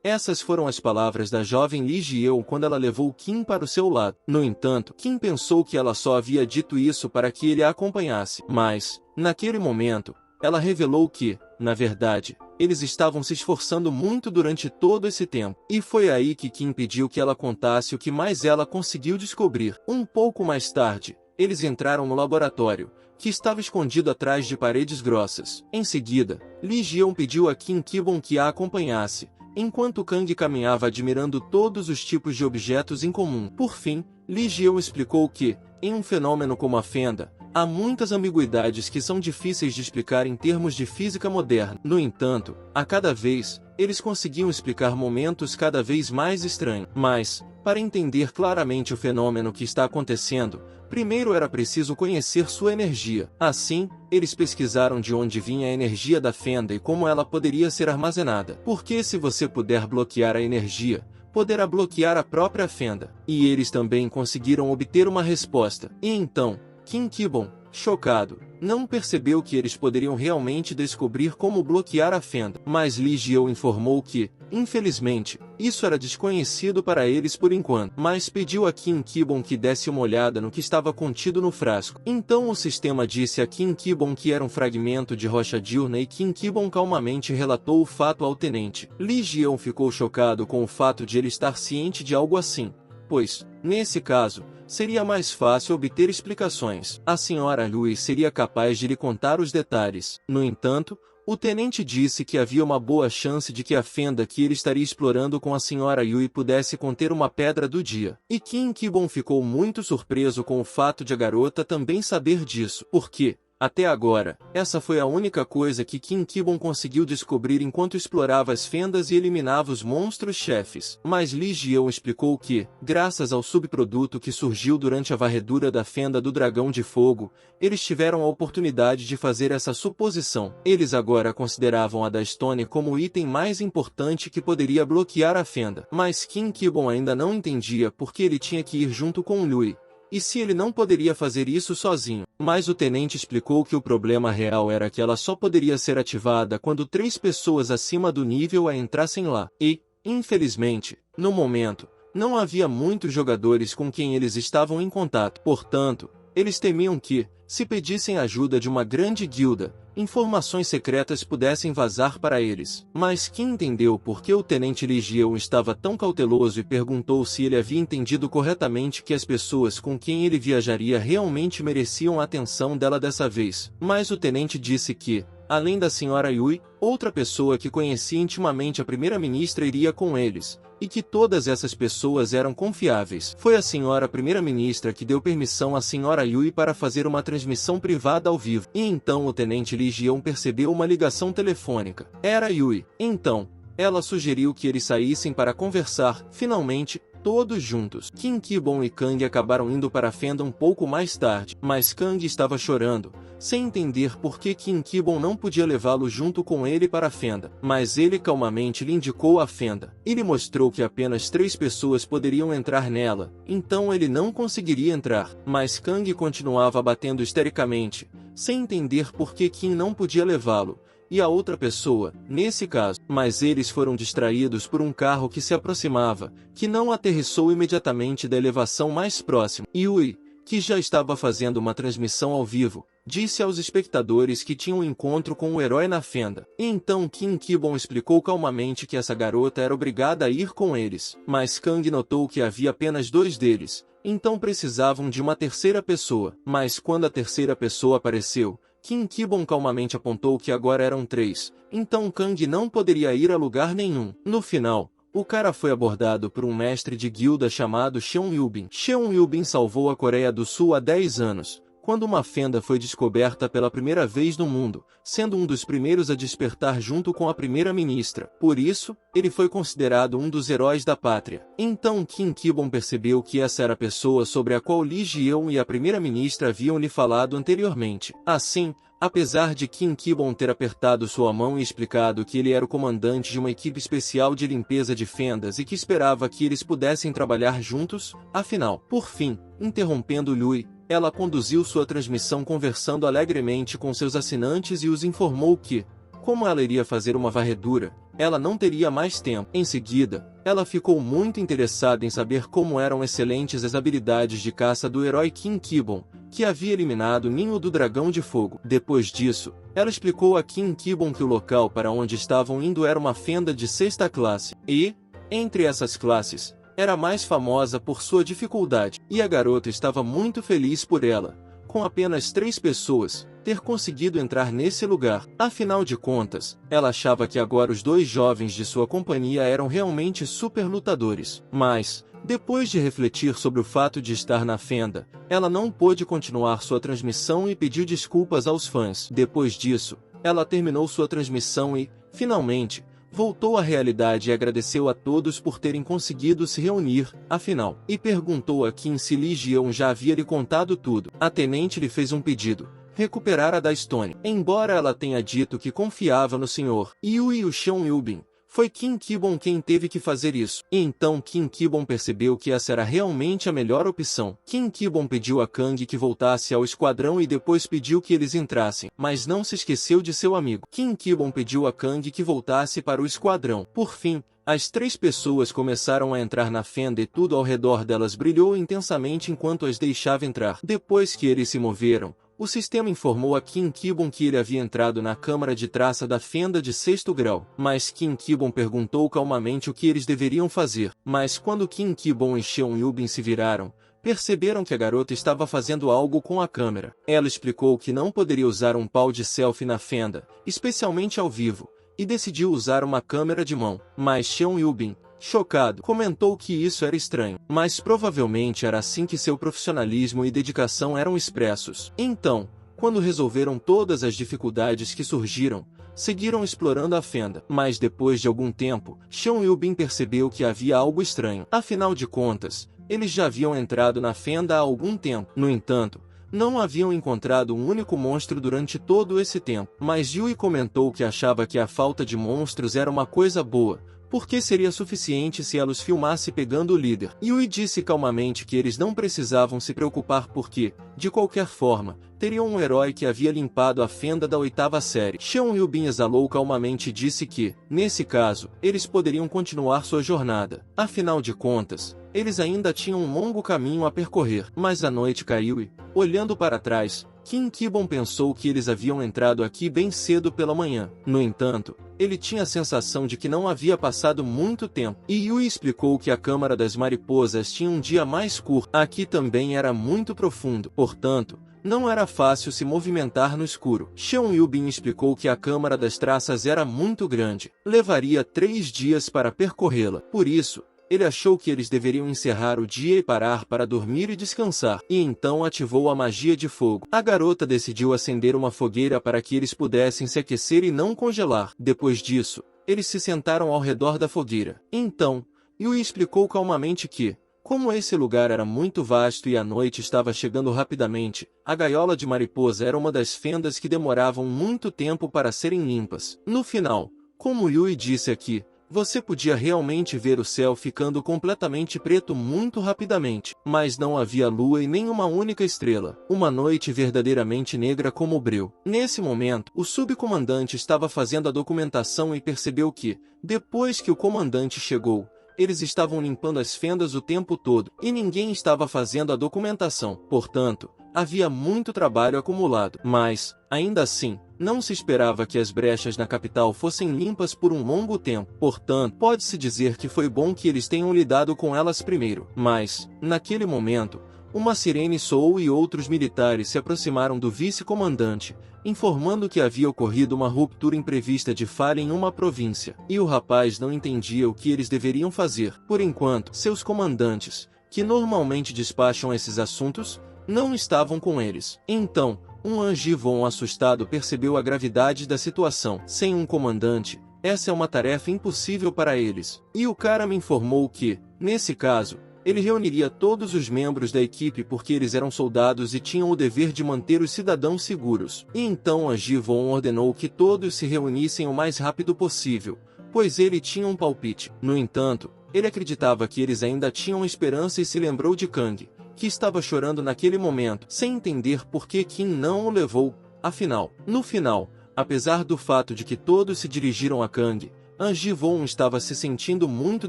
Essas foram as palavras da jovem Lee Jeon quando ela levou Kim para o seu lado. No entanto, Kim pensou que ela só havia dito isso para que ele a acompanhasse. Mas, naquele momento, ela revelou que, na verdade, eles estavam se esforçando muito durante todo esse tempo. E foi aí que Kim pediu que ela contasse o que mais ela conseguiu descobrir. Um pouco mais tarde, eles entraram no laboratório, que estava escondido atrás de paredes grossas. Em seguida, Lee Jeon pediu a Kim Ki-bom que a acompanhasse, enquanto Kang caminhava admirando todos os tipos de objetos em comum. Por fim, Lee Jeon explicou que, em um fenômeno como a fenda, há muitas ambiguidades que são difíceis de explicar em termos de física moderna. No entanto, a cada vez, eles conseguiam explicar momentos cada vez mais estranhos. Mas, para entender claramente o fenômeno que está acontecendo, primeiro era preciso conhecer sua energia. Assim, eles pesquisaram de onde vinha a energia da fenda e como ela poderia ser armazenada. Porque se você puder bloquear a energia, poderá bloquear a própria fenda. E eles também conseguiram obter uma resposta. E então, Kim Ki-bom, chocado, não percebeu que eles poderiam realmente descobrir como bloquear a fenda. Mas Lee Jeon informou que, infelizmente, isso era desconhecido para eles por enquanto. Mas pediu a Kim Ki-bom que desse uma olhada no que estava contido no frasco. Então o sistema disse a Kim Ki-bom que era um fragmento de rocha diurna e Kim Ki-bom calmamente relatou o fato ao tenente. Lee Jeon ficou chocado com o fato de ele estar ciente de algo assim, pois, nesse caso, seria mais fácil obter explicações. A senhora Yui seria capaz de lhe contar os detalhes. No entanto, o tenente disse que havia uma boa chance de que a fenda que ele estaria explorando com a senhora Yui pudesse conter uma pedra do dia. E Kim Ki-bom ficou muito surpreso com o fato de a garota também saber disso, porque, até agora, essa foi a única coisa que Kim Ki-bom conseguiu descobrir enquanto explorava as fendas e eliminava os monstros-chefes. Mas Lee Jeon explicou que, graças ao subproduto que surgiu durante a varredura da fenda do dragão de fogo, eles tiveram a oportunidade de fazer essa suposição. Eles agora consideravam a da Stone como o item mais importante que poderia bloquear a fenda. Mas Kim Ki-bom ainda não entendia por que ele tinha que ir junto com Yui. E se ele não poderia fazer isso sozinho? Mas o tenente explicou que o problema real era que ela só poderia ser ativada quando 3 pessoas acima do nível a entrassem lá. E, infelizmente, no momento, não havia muitos jogadores com quem eles estavam em contato. Portanto, eles temiam que, se pedissem ajuda de uma grande guilda, informações secretas pudessem vazar para eles. Mas Kim entendeu por que o tenente Lee Jeon estava tão cauteloso e perguntou se ele havia entendido corretamente que as pessoas com quem ele viajaria realmente mereciam a atenção dela dessa vez. Mas o tenente disse que, além da senhora Yui, outra pessoa que conhecia intimamente a primeira-ministra iria com eles, e que todas essas pessoas eram confiáveis. Foi a senhora primeira-ministra que deu permissão à senhora Yui para fazer uma transmissão privada ao vivo. E então o tenente Lee Jeon percebeu uma ligação telefônica. Era Yui. Então, ela sugeriu que eles saíssem para conversar, finalmente, todos juntos. Kim Ki-bom e Kang acabaram indo para a fenda um pouco mais tarde, mas Kang estava chorando, sem entender por que Kim Ki-bom não podia levá-lo junto com ele para a fenda. Mas ele calmamente lhe indicou a fenda. Ele mostrou que apenas 3 pessoas poderiam entrar nela, então ele não conseguiria entrar. Mas Kang continuava batendo histericamente, sem entender por que Kim não podia levá-lo. E a outra pessoa, nesse caso. Mas eles foram distraídos por um carro que se aproximava, que não aterrissou imediatamente da elevação mais próxima. Yui, que já estava fazendo uma transmissão ao vivo, disse aos espectadores que tinha um encontro com o herói na fenda. E então Kim Ki-bom explicou calmamente que essa garota era obrigada a ir com eles. Mas Kang notou que havia apenas 2 deles, então precisavam de uma terceira pessoa. Mas quando a terceira pessoa apareceu, Kim Ki-bom calmamente apontou que agora eram 3, então Kang não poderia ir a lugar nenhum. No final, o cara foi abordado por um mestre de guilda chamado Cheon Yubin. Cheon Yubin salvou a Coreia do Sul há 10 anos, quando uma fenda foi descoberta pela primeira vez no mundo, sendo um dos primeiros a despertar junto com a primeira-ministra. Por isso, ele foi considerado um dos heróis da pátria. Então Kim Ki-bom percebeu que essa era a pessoa sobre a qual Lee Ji-eun e a primeira-ministra haviam lhe falado anteriormente. Assim, apesar de Kim Ki-bom ter apertado sua mão e explicado que ele era o comandante de uma equipe especial de limpeza de fendas e que esperava que eles pudessem trabalhar juntos, afinal, por fim, interrompendo Lui, ela conduziu sua transmissão conversando alegremente com seus assinantes e os informou que, como ela iria fazer uma varredura, ela não teria mais tempo. Em seguida, ela ficou muito interessada em saber como eram excelentes as habilidades de caça do herói Kim Ki-bom, que havia eliminado o ninho do dragão de fogo. Depois disso, ela explicou a Kim Ki-bom que o local para onde estavam indo era uma fenda de 6ª classe, e, entre essas classes, era mais famosa por sua dificuldade, e a garota estava muito feliz por ela, com apenas 3 pessoas, ter conseguido entrar nesse lugar. Afinal de contas, ela achava que agora os 2 jovens de sua companhia eram realmente super lutadores. Mas, depois de refletir sobre o fato de estar na fenda, ela não pôde continuar sua transmissão e pediu desculpas aos fãs. Depois disso, ela terminou sua transmissão e, finalmente, voltou à realidade e agradeceu a todos por terem conseguido se reunir, afinal, e perguntou a Kim se Lee Ji-eun já havia lhe contado tudo. A tenente lhe fez um pedido: recuperar a da Stone. Embora ela tenha dito que confiava no Sr. Yu e o Sean Yubin, foi Kim Ki-bom quem teve que fazer isso. E então Kim Ki-bom percebeu que essa era realmente a melhor opção. Kim Ki-bom pediu a Kang que voltasse ao esquadrão e depois pediu que eles entrassem, mas não se esqueceu de seu amigo. Kim Ki-bom pediu a Kang que voltasse para o esquadrão. Por fim, as 3 pessoas começaram a entrar na fenda e tudo ao redor delas brilhou intensamente enquanto as deixava entrar. Depois que eles se moveram, o sistema informou a Kim Ki-bom que ele havia entrado na câmara de traça da fenda de 6º grau. Mas Kim Ki-bom perguntou calmamente o que eles deveriam fazer. Mas quando Kim Ki-bom e Sean Yubin se viraram, perceberam que a garota estava fazendo algo com a câmera. Ela explicou que não poderia usar um pau de selfie na fenda, especialmente ao vivo, e decidiu usar uma câmera de mão. Mas Sean Yubin, chocado, comentou que isso era estranho, mas provavelmente era assim que seu profissionalismo e dedicação eram expressos. Então, quando resolveram todas as dificuldades que surgiram, seguiram explorando a fenda. Mas depois de algum tempo, Sean Yubin percebeu que havia algo estranho. Afinal de contas, eles já haviam entrado na fenda há algum tempo. No entanto, não haviam encontrado um único monstro durante todo esse tempo. Mas Yui comentou que achava que a falta de monstros era uma coisa boa, porque seria suficiente se ela os filmasse pegando o líder. Yui disse calmamente que eles não precisavam se preocupar porque, de qualquer forma, teriam um herói que havia limpado a fenda da 8ª série. Sean Yubin exalou calmamente e disse que, nesse caso, eles poderiam continuar sua jornada. Afinal de contas, eles ainda tinham um longo caminho a percorrer. Mas a noite caiu e, olhando para trás, Kim Ki-bom pensou que eles haviam entrado aqui bem cedo pela manhã. No entanto, ele tinha a sensação de que não havia passado muito tempo. E Yui explicou que a Câmara das Mariposas tinha um dia mais curto. Aqui também era muito profundo, portanto, não era fácil se movimentar no escuro. Sean Yubin explicou que a Câmara das Traças era muito grande. Levaria 3 dias para percorrê-la. Por isso, ele achou que eles deveriam encerrar o dia e parar para dormir e descansar. E então ativou a magia de fogo. A garota decidiu acender uma fogueira para que eles pudessem se aquecer e não congelar. Depois disso, eles se sentaram ao redor da fogueira. Então, Yui explicou calmamente que, como esse lugar era muito vasto e a noite estava chegando rapidamente, a gaiola de mariposa era uma das fendas que demoravam muito tempo para serem limpas. No final, como Yui disse aqui, você podia realmente ver o céu ficando completamente preto muito rapidamente, mas não havia lua e nem uma única estrela. Uma noite verdadeiramente negra como o breu. Nesse momento, o subcomandante estava fazendo a documentação e percebeu que, depois que o comandante chegou, eles estavam limpando as fendas o tempo todo, e ninguém estava fazendo a documentação. Portanto, havia muito trabalho acumulado. Mas, ainda assim, não se esperava que as brechas na capital fossem limpas por um longo tempo. Portanto, pode-se dizer que foi bom que eles tenham lidado com elas primeiro. Mas, naquele momento, uma sirene soou e outros militares se aproximaram do vice-comandante, informando que havia ocorrido uma ruptura imprevista de falha em uma província. E o rapaz não entendia o que eles deveriam fazer. Por enquanto, seus comandantes, que normalmente despacham esses assuntos, não estavam com eles. Então, um Angivon assustado percebeu a gravidade da situação. Sem um comandante, essa é uma tarefa impossível para eles. E o cara me informou que, nesse caso, ele reuniria todos os membros da equipe porque eles eram soldados e tinham o dever de manter os cidadãos seguros. E então Angivon ordenou que todos se reunissem o mais rápido possível, pois ele tinha um palpite. No entanto, ele acreditava que eles ainda tinham esperança e se lembrou de Kang, que estava chorando naquele momento, sem entender por que Kim não o levou. Afinal, no final, apesar do fato de que todos se dirigiram a Kang, Angivon estava se sentindo muito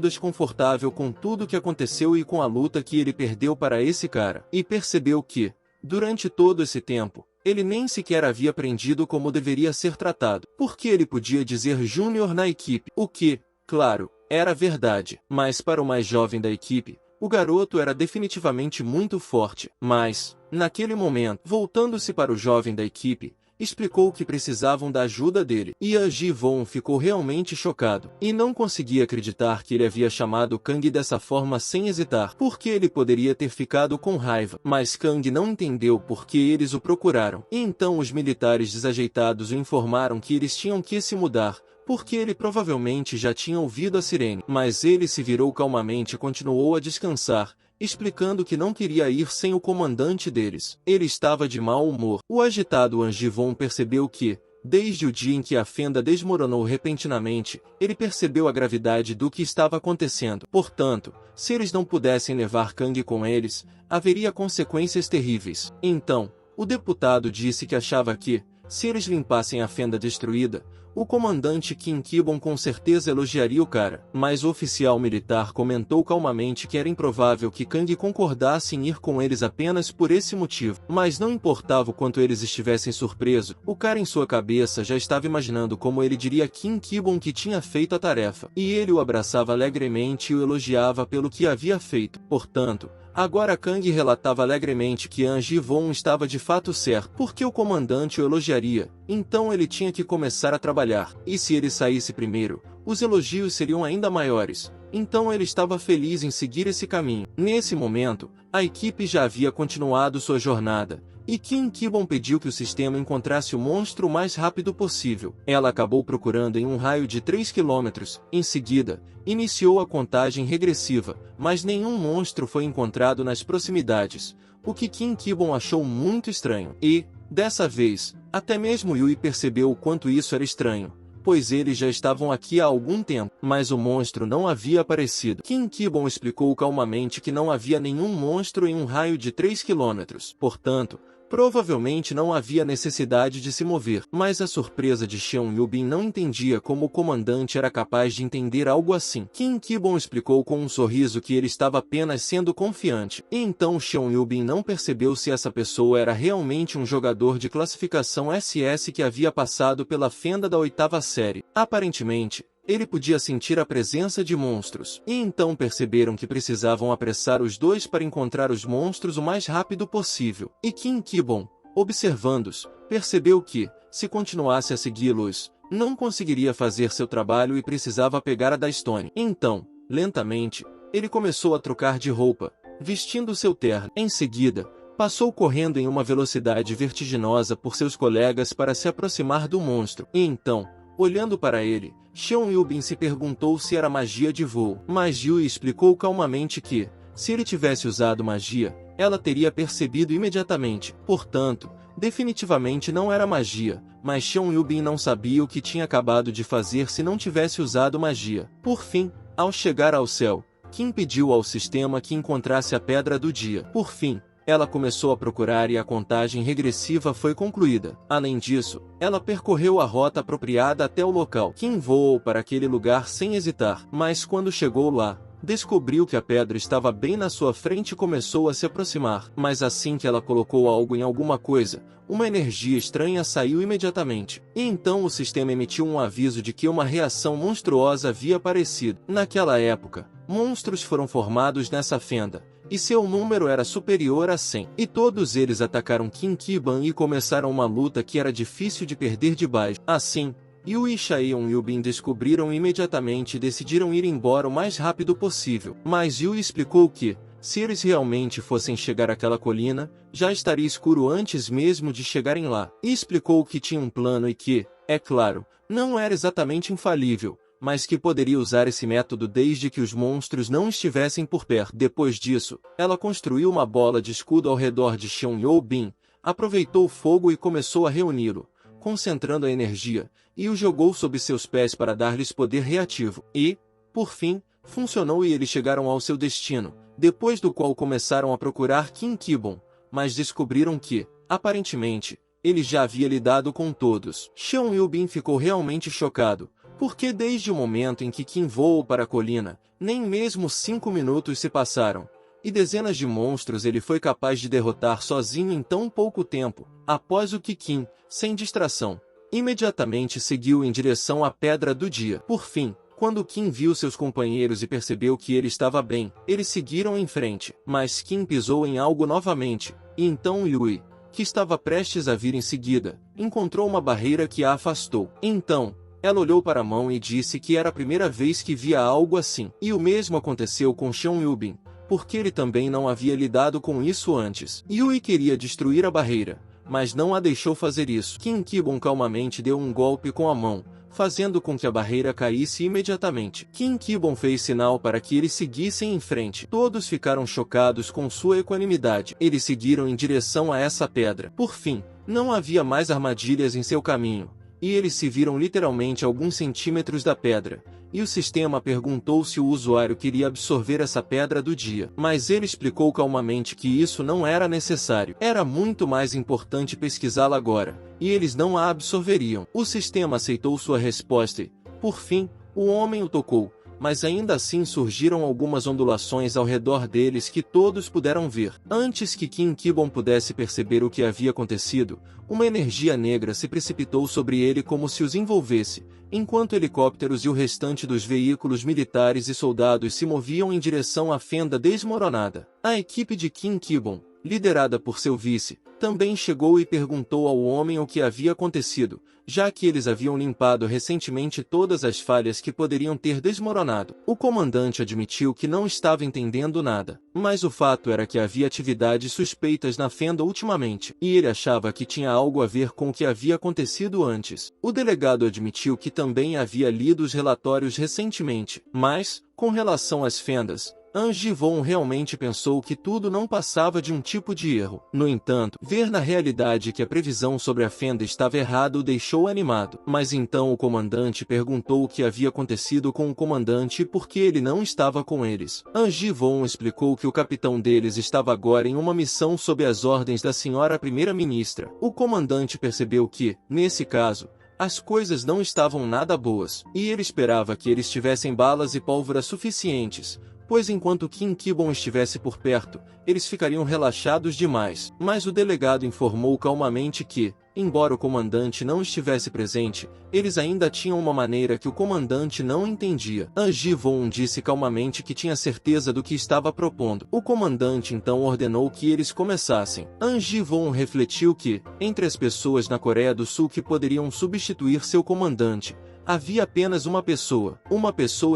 desconfortável com tudo o que aconteceu e com a luta que ele perdeu para esse cara. E percebeu que, durante todo esse tempo, ele nem sequer havia aprendido como deveria ser tratado, porque ele podia dizer Júnior na equipe, o que, claro, era verdade. Mas para o mais jovem da equipe, o garoto era definitivamente muito forte. Mas, naquele momento, voltando-se para o jovem da equipe, explicou que precisavam da ajuda dele. E Angivon ficou realmente chocado, e não conseguia acreditar que ele havia chamado Kang dessa forma sem hesitar, porque ele poderia ter ficado com raiva. Mas Kang não entendeu por que eles o procuraram. E então os militares desajeitados o informaram que eles tinham que se mudar, porque ele provavelmente já tinha ouvido a sirene. Mas ele se virou calmamente e continuou a descansar, explicando que não queria ir sem o comandante deles. Ele estava de mau humor. O agitado Angivon percebeu que, desde o dia em que a fenda desmoronou repentinamente, ele percebeu a gravidade do que estava acontecendo. Portanto, se eles não pudessem levar Kang com eles, haveria consequências terríveis. Então, o deputado disse que achava que, se eles limpassem a fenda destruída, o comandante Kim Ki-bon com certeza elogiaria o cara. Mas o oficial militar comentou calmamente que era improvável que Kang concordasse em ir com eles apenas por esse motivo. Mas não importava o quanto eles estivessem surpresos, o cara em sua cabeça já estava imaginando como ele diria a Kim Ki-bon que tinha feito a tarefa. E ele o abraçava alegremente e o elogiava pelo que havia feito. Portanto, agora Kang relatava alegremente que Angivon estava de fato certo, porque o comandante o elogiaria, então ele tinha que começar a trabalhar. E se ele saísse primeiro, os elogios seriam ainda maiores. Então ele estava feliz em seguir esse caminho. Nesse momento, a equipe já havia continuado sua jornada, e Kim Ki-bon pediu que o sistema encontrasse o monstro o mais rápido possível. Ela acabou procurando em um raio de 3 quilômetros. Em seguida, iniciou a contagem regressiva, mas nenhum monstro foi encontrado nas proximidades, o que Kim Ki-bon achou muito estranho. E, dessa vez, até mesmo Yui percebeu o quanto isso era estranho, pois eles já estavam aqui há algum tempo, mas o monstro não havia aparecido. Kim Ki-bon explicou calmamente que não havia nenhum monstro em um raio de 3 quilômetros. Portanto, provavelmente não havia necessidade de se mover. Mas a surpresa de Cheon Yubin não entendia como o comandante era capaz de entender algo assim. Kim Ki-bon explicou com um sorriso que ele estava apenas sendo confiante. E então Cheon Yubin não percebeu se essa pessoa era realmente um jogador de classificação SS que havia passado pela fenda da 8ª série. Aparentemente, ele podia sentir a presença de monstros. E então perceberam que precisavam apressar os dois para encontrar os monstros o mais rápido possível. E Kim Ki-bon, observando-os, percebeu que, se continuasse a segui-los, não conseguiria fazer seu trabalho e precisava pegar a da Stone. Então, lentamente, ele começou a trocar de roupa, vestindo seu terno. Em seguida, passou correndo em uma velocidade vertiginosa por seus colegas para se aproximar do monstro. E então, olhando para ele, Cheon Yubin se perguntou se era magia de voo. Mas Yui explicou calmamente que, se ele tivesse usado magia, ela teria percebido imediatamente. Portanto, definitivamente não era magia, mas Cheon Yubin não sabia o que tinha acabado de fazer se não tivesse usado magia. Por fim, ao chegar ao céu, Kim pediu ao sistema que encontrasse a pedra do dia. Por fim, ela começou a procurar e a contagem regressiva foi concluída. Além disso, ela percorreu a rota apropriada até o local. Kim voou para aquele lugar sem hesitar, mas quando chegou lá, descobriu que a pedra estava bem na sua frente e começou a se aproximar. Mas assim que ela colocou algo em alguma coisa, uma energia estranha saiu imediatamente. E então o sistema emitiu um aviso de que uma reação monstruosa havia aparecido. Naquela época, monstros foram formados nessa fenda, e seu número era superior a 100. E todos eles atacaram Kim Ki-bon e começaram uma luta que era difícil de perder de baixo. Assim, Yui e Cheon Yubin descobriram imediatamente e decidiram ir embora o mais rápido possível. Mas Yui explicou que, Se eles realmente fossem chegar àquela colina, já estaria escuro antes mesmo de chegarem lá. E explicou que tinha um plano e que, é claro, não era exatamente infalível, mas que poderia usar esse método desde que os monstros não estivessem por perto. Depois disso, ela construiu uma bola de escudo ao redor de Xion Yobin, aproveitou o fogo e começou a reuni-lo, concentrando a energia, e o jogou sob seus pés para dar-lhes poder reativo. E, por fim, funcionou e eles chegaram ao seu destino, depois do qual começaram a procurar Qin Kibon, mas descobriram que, aparentemente, ele já havia lidado com todos. Xion Yubin ficou realmente chocado, porque desde o momento em que Qin voou para a colina, nem mesmo 5 minutos se passaram, e dezenas de monstros ele foi capaz de derrotar sozinho em tão pouco tempo, após o que Qin, sem distração, imediatamente seguiu em direção à Pedra do Dia. Por fim, quando Qin viu seus companheiros e percebeu que ele estava bem, eles seguiram em frente, mas Qin pisou em algo novamente, e então Yui, que estava prestes a vir em seguida, encontrou uma barreira que a afastou. Então, ela olhou para a mão e disse que era a primeira vez que via algo assim. E o mesmo aconteceu com Xion Yubin, porque ele também não havia lidado com isso antes. Yui queria destruir a barreira, mas não a deixou fazer isso. Qin Kibon calmamente deu um golpe com a mão, fazendo com que a barreira caísse imediatamente. Qin Kibon fez sinal para que eles seguissem em frente. Todos ficaram chocados com sua equanimidade. Eles seguiram em direção a essa pedra. Por fim, não havia mais armadilhas em seu caminho, e eles se viram literalmente a alguns centímetros da pedra, e o sistema perguntou se o usuário queria absorver essa Pedra do Dia. Mas ele explicou calmamente que isso não era necessário. Era muito mais importante pesquisá-la agora, e eles não a absorveriam. O sistema aceitou sua resposta e, por fim, o homem o tocou, mas ainda assim surgiram algumas ondulações ao redor deles que todos puderam ver. Antes que Qin Kibon pudesse perceber o que havia acontecido, uma energia negra se precipitou sobre ele como se os envolvesse, enquanto helicópteros e o restante dos veículos militares e soldados se moviam em direção à fenda desmoronada. A equipe de Qin Kibon, liderada por seu vice, também chegou e perguntou ao homem o que havia acontecido, já que eles haviam limpado recentemente todas as falhas que poderiam ter desmoronado. O comandante admitiu que não estava entendendo nada, mas o fato era que havia atividades suspeitas na fenda ultimamente, e ele achava que tinha algo a ver com o que havia acontecido antes. O delegado admitiu que também havia lido os relatórios recentemente, mas, com relação às fendas, Anji Von realmente pensou que tudo não passava de um tipo de erro. No entanto, ver na realidade que a previsão sobre a fenda estava errada o deixou animado. Mas então o comandante perguntou o que havia acontecido com o comandante e por que ele não estava com eles. Anji Von explicou que o capitão deles estava agora em uma missão sob as ordens da senhora primeira-ministra. O comandante percebeu que, nesse caso, as coisas não estavam nada boas, e ele esperava que eles tivessem balas e pólvora suficientes, pois enquanto Qin Kibon estivesse por perto, eles ficariam relaxados demais. Mas o delegado informou calmamente que, embora o comandante não estivesse presente, eles ainda tinham uma maneira que o comandante não entendia. Anji Von disse calmamente que tinha certeza do que estava propondo. O comandante então ordenou que eles começassem. Anji Von refletiu que, entre as pessoas na Coreia do Sul que poderiam substituir seu comandante, havia apenas uma pessoa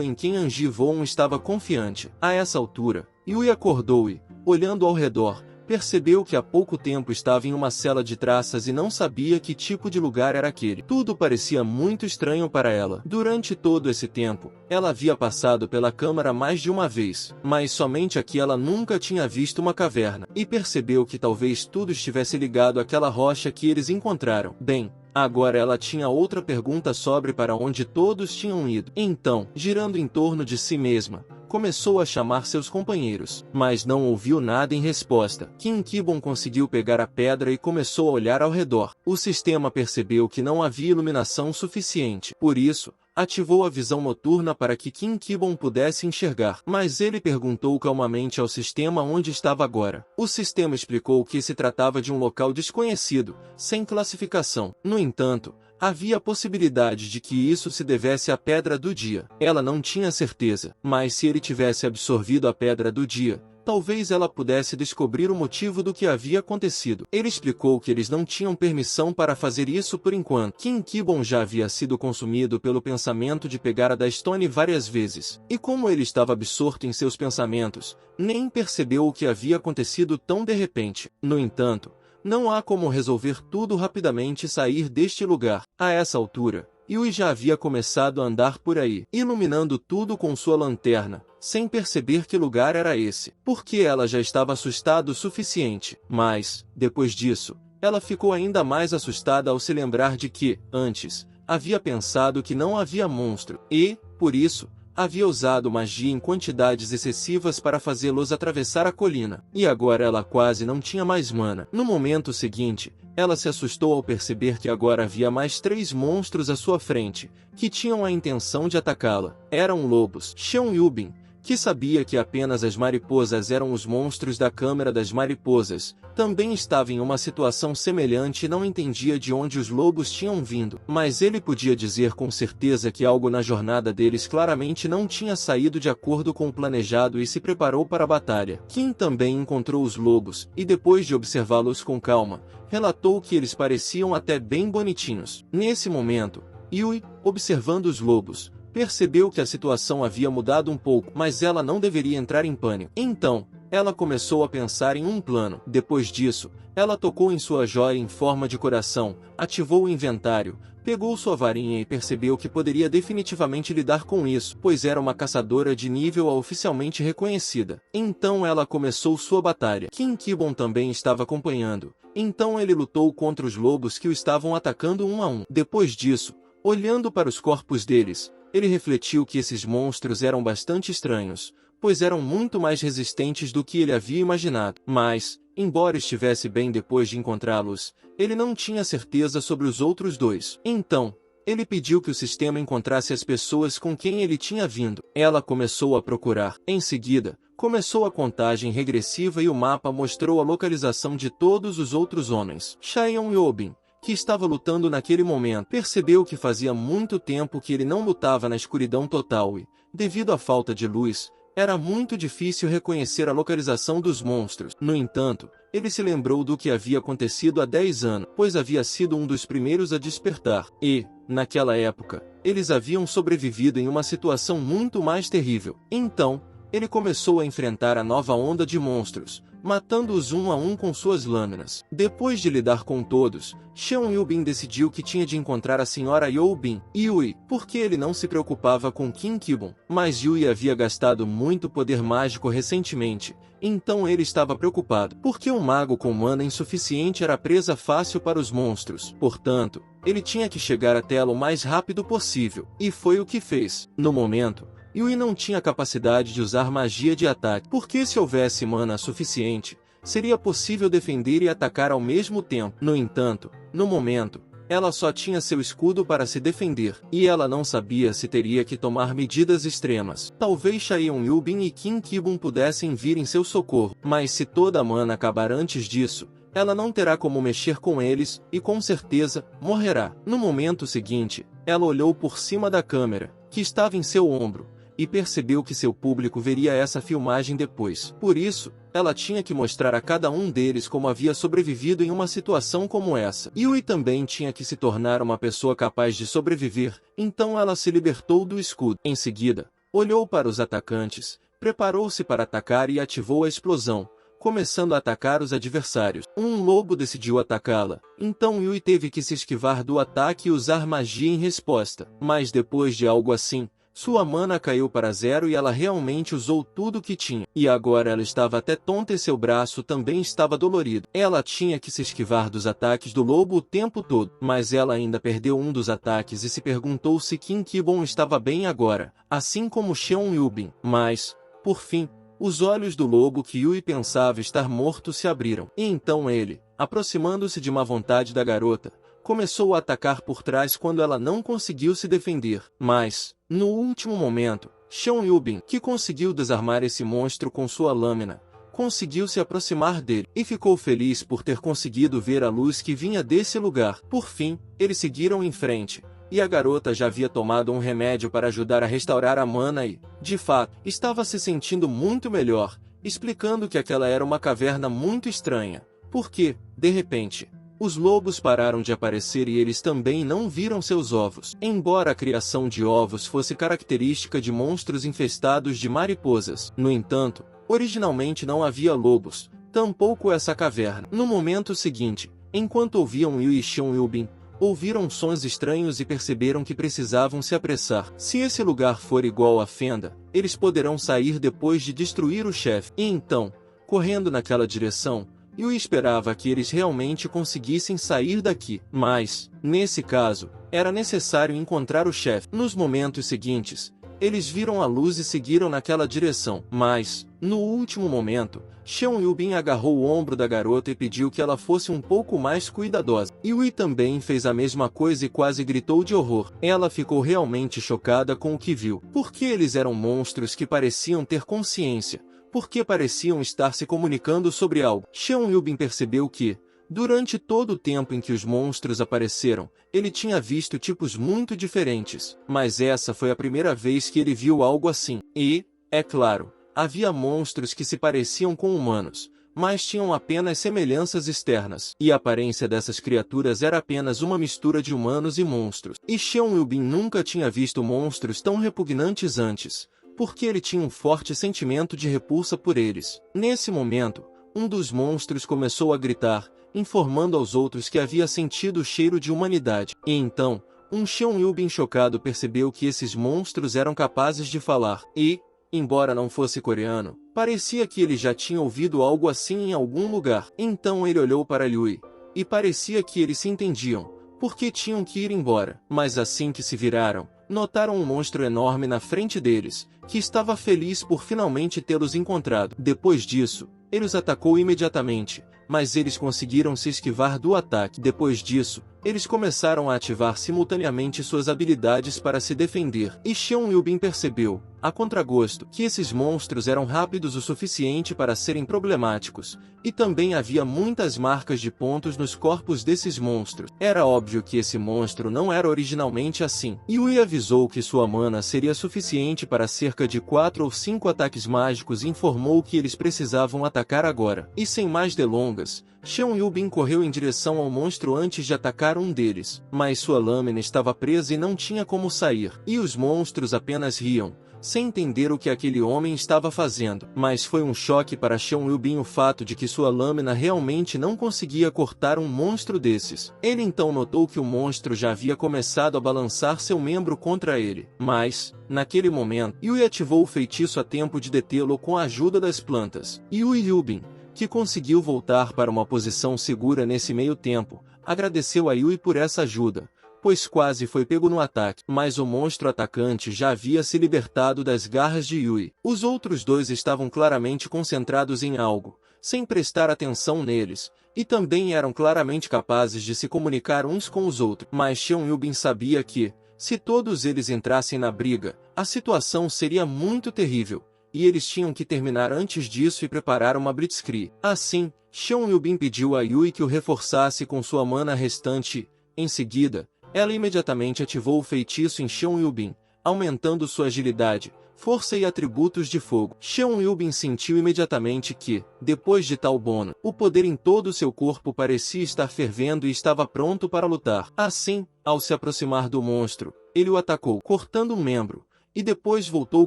em quem Anji Von estava confiante. A essa altura, Yui acordou e, olhando ao redor, percebeu que há pouco tempo estava em uma cela de traças e não sabia que tipo de lugar era aquele. Tudo parecia muito estranho para ela. Durante todo esse tempo, ela havia passado pela câmara mais de uma vez, mas somente aqui ela nunca tinha visto uma caverna, e percebeu que talvez tudo estivesse ligado àquela rocha que eles encontraram. Bem, agora ela tinha outra pergunta sobre para onde todos tinham ido. Então, girando em torno de si mesma, começou a chamar seus companheiros, mas não ouviu nada em resposta. Qin Kibon conseguiu pegar a pedra e começou a olhar ao redor. O sistema percebeu que não havia iluminação suficiente. Por isso, ativou a visão noturna para que Qin Kibon pudesse enxergar. Mas ele perguntou calmamente ao sistema onde estava agora. O sistema explicou que se tratava de um local desconhecido, sem classificação. No entanto, Havia a possibilidade de que isso se devesse à Pedra do Dia. Ela não tinha certeza, mas se ele tivesse absorvido a Pedra do Dia, talvez ela pudesse descobrir o motivo do que havia acontecido. Ele explicou que eles não tinham permissão para fazer isso por enquanto. Kim Ki-bom já havia sido consumido pelo pensamento de pegar a Dastone várias vezes, e como ele estava absorto em seus pensamentos, nem percebeu o que havia acontecido tão de repente. No entanto, não há como resolver tudo rapidamente e sair deste lugar. A essa altura, Yui já havia começado a andar por aí, iluminando tudo com sua lanterna, sem perceber que lugar era esse, porque ela já estava assustada o suficiente. Mas, depois disso, ela ficou ainda mais assustada ao se lembrar de que, antes, havia pensado que não havia monstro, e, por isso, havia usado magia em quantidades excessivas para fazê-los atravessar a colina. E agora ela quase não tinha mais mana. No momento seguinte, ela se assustou ao perceber que agora havia mais 3 monstros à sua frente, que tinham a intenção de atacá-la. Eram lobos. Xiao Yubin, que sabia que apenas as mariposas eram os monstros da Câmara das Mariposas, também estava em uma situação semelhante e não entendia de onde os lobos tinham vindo. Mas ele podia dizer com certeza que algo na jornada deles claramente não tinha saído de acordo com o planejado e se preparou para a batalha. Kim também encontrou os lobos, e depois de observá-los com calma, relatou que eles pareciam até bem bonitinhos. Nesse momento, Yui, observando os lobos, percebeu que a situação havia mudado um pouco, mas ela não deveria entrar em pânico. Então, ela começou a pensar em um plano. Depois disso, ela tocou em sua joia em forma de coração, ativou o inventário, pegou sua varinha e percebeu que poderia definitivamente lidar com isso, pois era uma caçadora de nível oficialmente reconhecida. Então ela começou sua batalha. Kim Ki-bom também estava acompanhando, então ele lutou contra os lobos que o estavam atacando um a um. Depois disso, olhando para os corpos deles, ele refletiu que esses monstros eram bastante estranhos, pois eram muito mais resistentes do que ele havia imaginado. Mas, embora estivesse bem depois de encontrá-los, ele não tinha certeza sobre os outros 2. Então, ele pediu que o sistema encontrasse as pessoas com quem ele tinha vindo. Ela começou a procurar. Em seguida, começou a contagem regressiva e o mapa mostrou a localização de todos os outros homens. Xiao Yubin, que estava lutando naquele momento, percebeu que fazia muito tempo que ele não lutava na escuridão total e, devido à falta de luz, era muito difícil reconhecer a localização dos monstros. No entanto, ele se lembrou do que havia acontecido há 10 anos, pois havia sido um dos primeiros a despertar, e, naquela época, eles haviam sobrevivido em uma situação muito mais terrível. Então, ele começou a enfrentar a nova onda de monstros, matando-os um a um com suas lâminas. Depois de lidar com todos, Xiao Yubin decidiu que tinha de encontrar a senhora Yubin, Yui, porque ele não se preocupava com Kim Ki-bom. Mas Yui havia gastado muito poder mágico recentemente, então ele estava preocupado, porque um mago com mana insuficiente era presa fácil para os monstros. Portanto, ele tinha que chegar até ela o mais rápido possível, e foi o que fez. No momento, Yui não tinha capacidade de usar magia de ataque, porque se houvesse mana suficiente, seria possível defender e atacar ao mesmo tempo. No entanto, no momento, ela só tinha seu escudo para se defender, e ela não sabia se teria que tomar medidas extremas. Talvez Xiao Yubin e Kim Ki-bom pudessem vir em seu socorro, mas se toda a mana acabar antes disso, ela não terá como mexer com eles, e com certeza, morrerá. No momento seguinte, ela olhou por cima da câmera, que estava em seu ombro, e percebeu que seu público veria essa filmagem depois. Por isso, ela tinha que mostrar a cada um deles como havia sobrevivido em uma situação como essa. Yui também tinha que se tornar uma pessoa capaz de sobreviver, então ela se libertou do escudo. Em seguida, olhou para os atacantes, preparou-se para atacar e ativou a explosão, começando a atacar os adversários. Um lobo decidiu atacá-la, então Yui teve que se esquivar do ataque e usar magia em resposta. Mas depois de algo assim, sua mana caiu para 0 e ela realmente usou tudo que tinha. E agora ela estava até tonta e seu braço também estava dolorido. Ela tinha que se esquivar dos ataques do lobo o tempo todo. Mas ela ainda perdeu um dos ataques e se perguntou se Kim Ki-bom estava bem agora, assim como Xiao Yubin. Mas, por fim, os olhos do lobo que Yui pensava estar morto se abriram. E então ele, aproximando-se de má vontade da garota, começou a atacar por trás quando ela não conseguiu se defender. Mas, no último momento, Xiao Yubin, que conseguiu desarmar esse monstro com sua lâmina, conseguiu se aproximar dele, e ficou feliz por ter conseguido ver a luz que vinha desse lugar. Por fim, eles seguiram em frente, e a garota já havia tomado um remédio para ajudar a restaurar a mana e, de fato, estava se sentindo muito melhor, explicando que aquela era uma caverna muito estranha, porque, de repente, os lobos pararam de aparecer e eles também não viram seus ovos. Embora a criação de ovos fosse característica de monstros infestados de mariposas, no entanto, originalmente não havia lobos, tampouco essa caverna. No momento seguinte, enquanto ouviam Yui e Xion Yubin, ouviram sons estranhos e perceberam que precisavam se apressar. Se esse lugar for igual à fenda, eles poderão sair depois de destruir o chefe. E então, correndo naquela direção, Yui esperava que eles realmente conseguissem sair daqui. Mas, nesse caso, era necessário encontrar o chefe. Nos momentos seguintes, eles viram a luz e seguiram naquela direção. Mas, no último momento, Xion Yubin agarrou o ombro da garota e pediu que ela fosse um pouco mais cuidadosa. Yui também fez a mesma coisa e quase gritou de horror. Ela ficou realmente chocada com o que viu. Porque eles eram monstros que pareciam ter consciência. Porque pareciam estar se comunicando sobre algo. Xion Yubin percebeu que, durante todo o tempo em que os monstros apareceram, ele tinha visto tipos muito diferentes. Mas essa foi a primeira vez que ele viu algo assim. E, é claro, havia monstros que se pareciam com humanos, mas tinham apenas semelhanças externas. E a aparência dessas criaturas era apenas uma mistura de humanos e monstros. E Xion Yubin nunca tinha visto monstros tão repugnantes antes, porque ele tinha um forte sentimento de repulsa por eles. Nesse momento, um dos monstros começou a gritar, informando aos outros que havia sentido o cheiro de humanidade. E então, Xion Yubin chocado percebeu que esses monstros eram capazes de falar. E, embora não fosse coreano, parecia que ele já tinha ouvido algo assim em algum lugar. Então ele olhou para Yui, e parecia que eles se entendiam, porque tinham que ir embora. Mas assim que se viraram, notaram um monstro enorme na frente deles, que estava feliz por finalmente tê-los encontrado. Depois disso, ele os atacou imediatamente, mas eles conseguiram se esquivar do ataque. Depois disso, eles começaram a ativar simultaneamente suas habilidades para se defender. E Xion Yubin percebeu, a contragosto, que esses monstros eram rápidos o suficiente para serem problemáticos, e também havia muitas marcas de pontos nos corpos desses monstros. Era óbvio que esse monstro não era originalmente assim. Yui avisou que sua mana seria suficiente para cerca de 4 ou 5 ataques mágicos e informou que eles precisavam atacar agora. E sem mais delongas, Xion Yubin correu em direção ao monstro antes de atacar um deles, mas sua lâmina estava presa e não tinha como sair. E os monstros apenas riam, sem entender o que aquele homem estava fazendo. Mas foi um choque para Xion Yubin o fato de que sua lâmina realmente não conseguia cortar um monstro desses. Ele então notou que o monstro já havia começado a balançar seu membro contra ele. Mas, naquele momento, Yui ativou o feitiço a tempo de detê-lo com a ajuda das plantas. Yui Yubin, que conseguiu voltar para uma posição segura nesse meio tempo, agradeceu a Yui por essa ajuda, pois quase foi pego no ataque. Mas o monstro atacante já havia se libertado das garras de Yui. Os outros dois estavam claramente concentrados em algo, sem prestar atenção neles, e também eram claramente capazes de se comunicar uns com os outros. Mas Xion Yubin sabia que, se todos eles entrassem na briga, a situação seria muito terrível, e eles tinham que terminar antes disso e preparar uma blitzkrieg. Assim, Xion Yubin pediu a Yui que o reforçasse com sua mana restante. Em seguida, ela imediatamente ativou o feitiço em Xion Yubin, aumentando sua agilidade, força e atributos de fogo. Xion Yubin sentiu imediatamente que, depois de tal bônus, o poder em todo seu corpo parecia estar fervendo e estava pronto para lutar. Assim, ao se aproximar do monstro, ele o atacou, cortando um membro, e depois voltou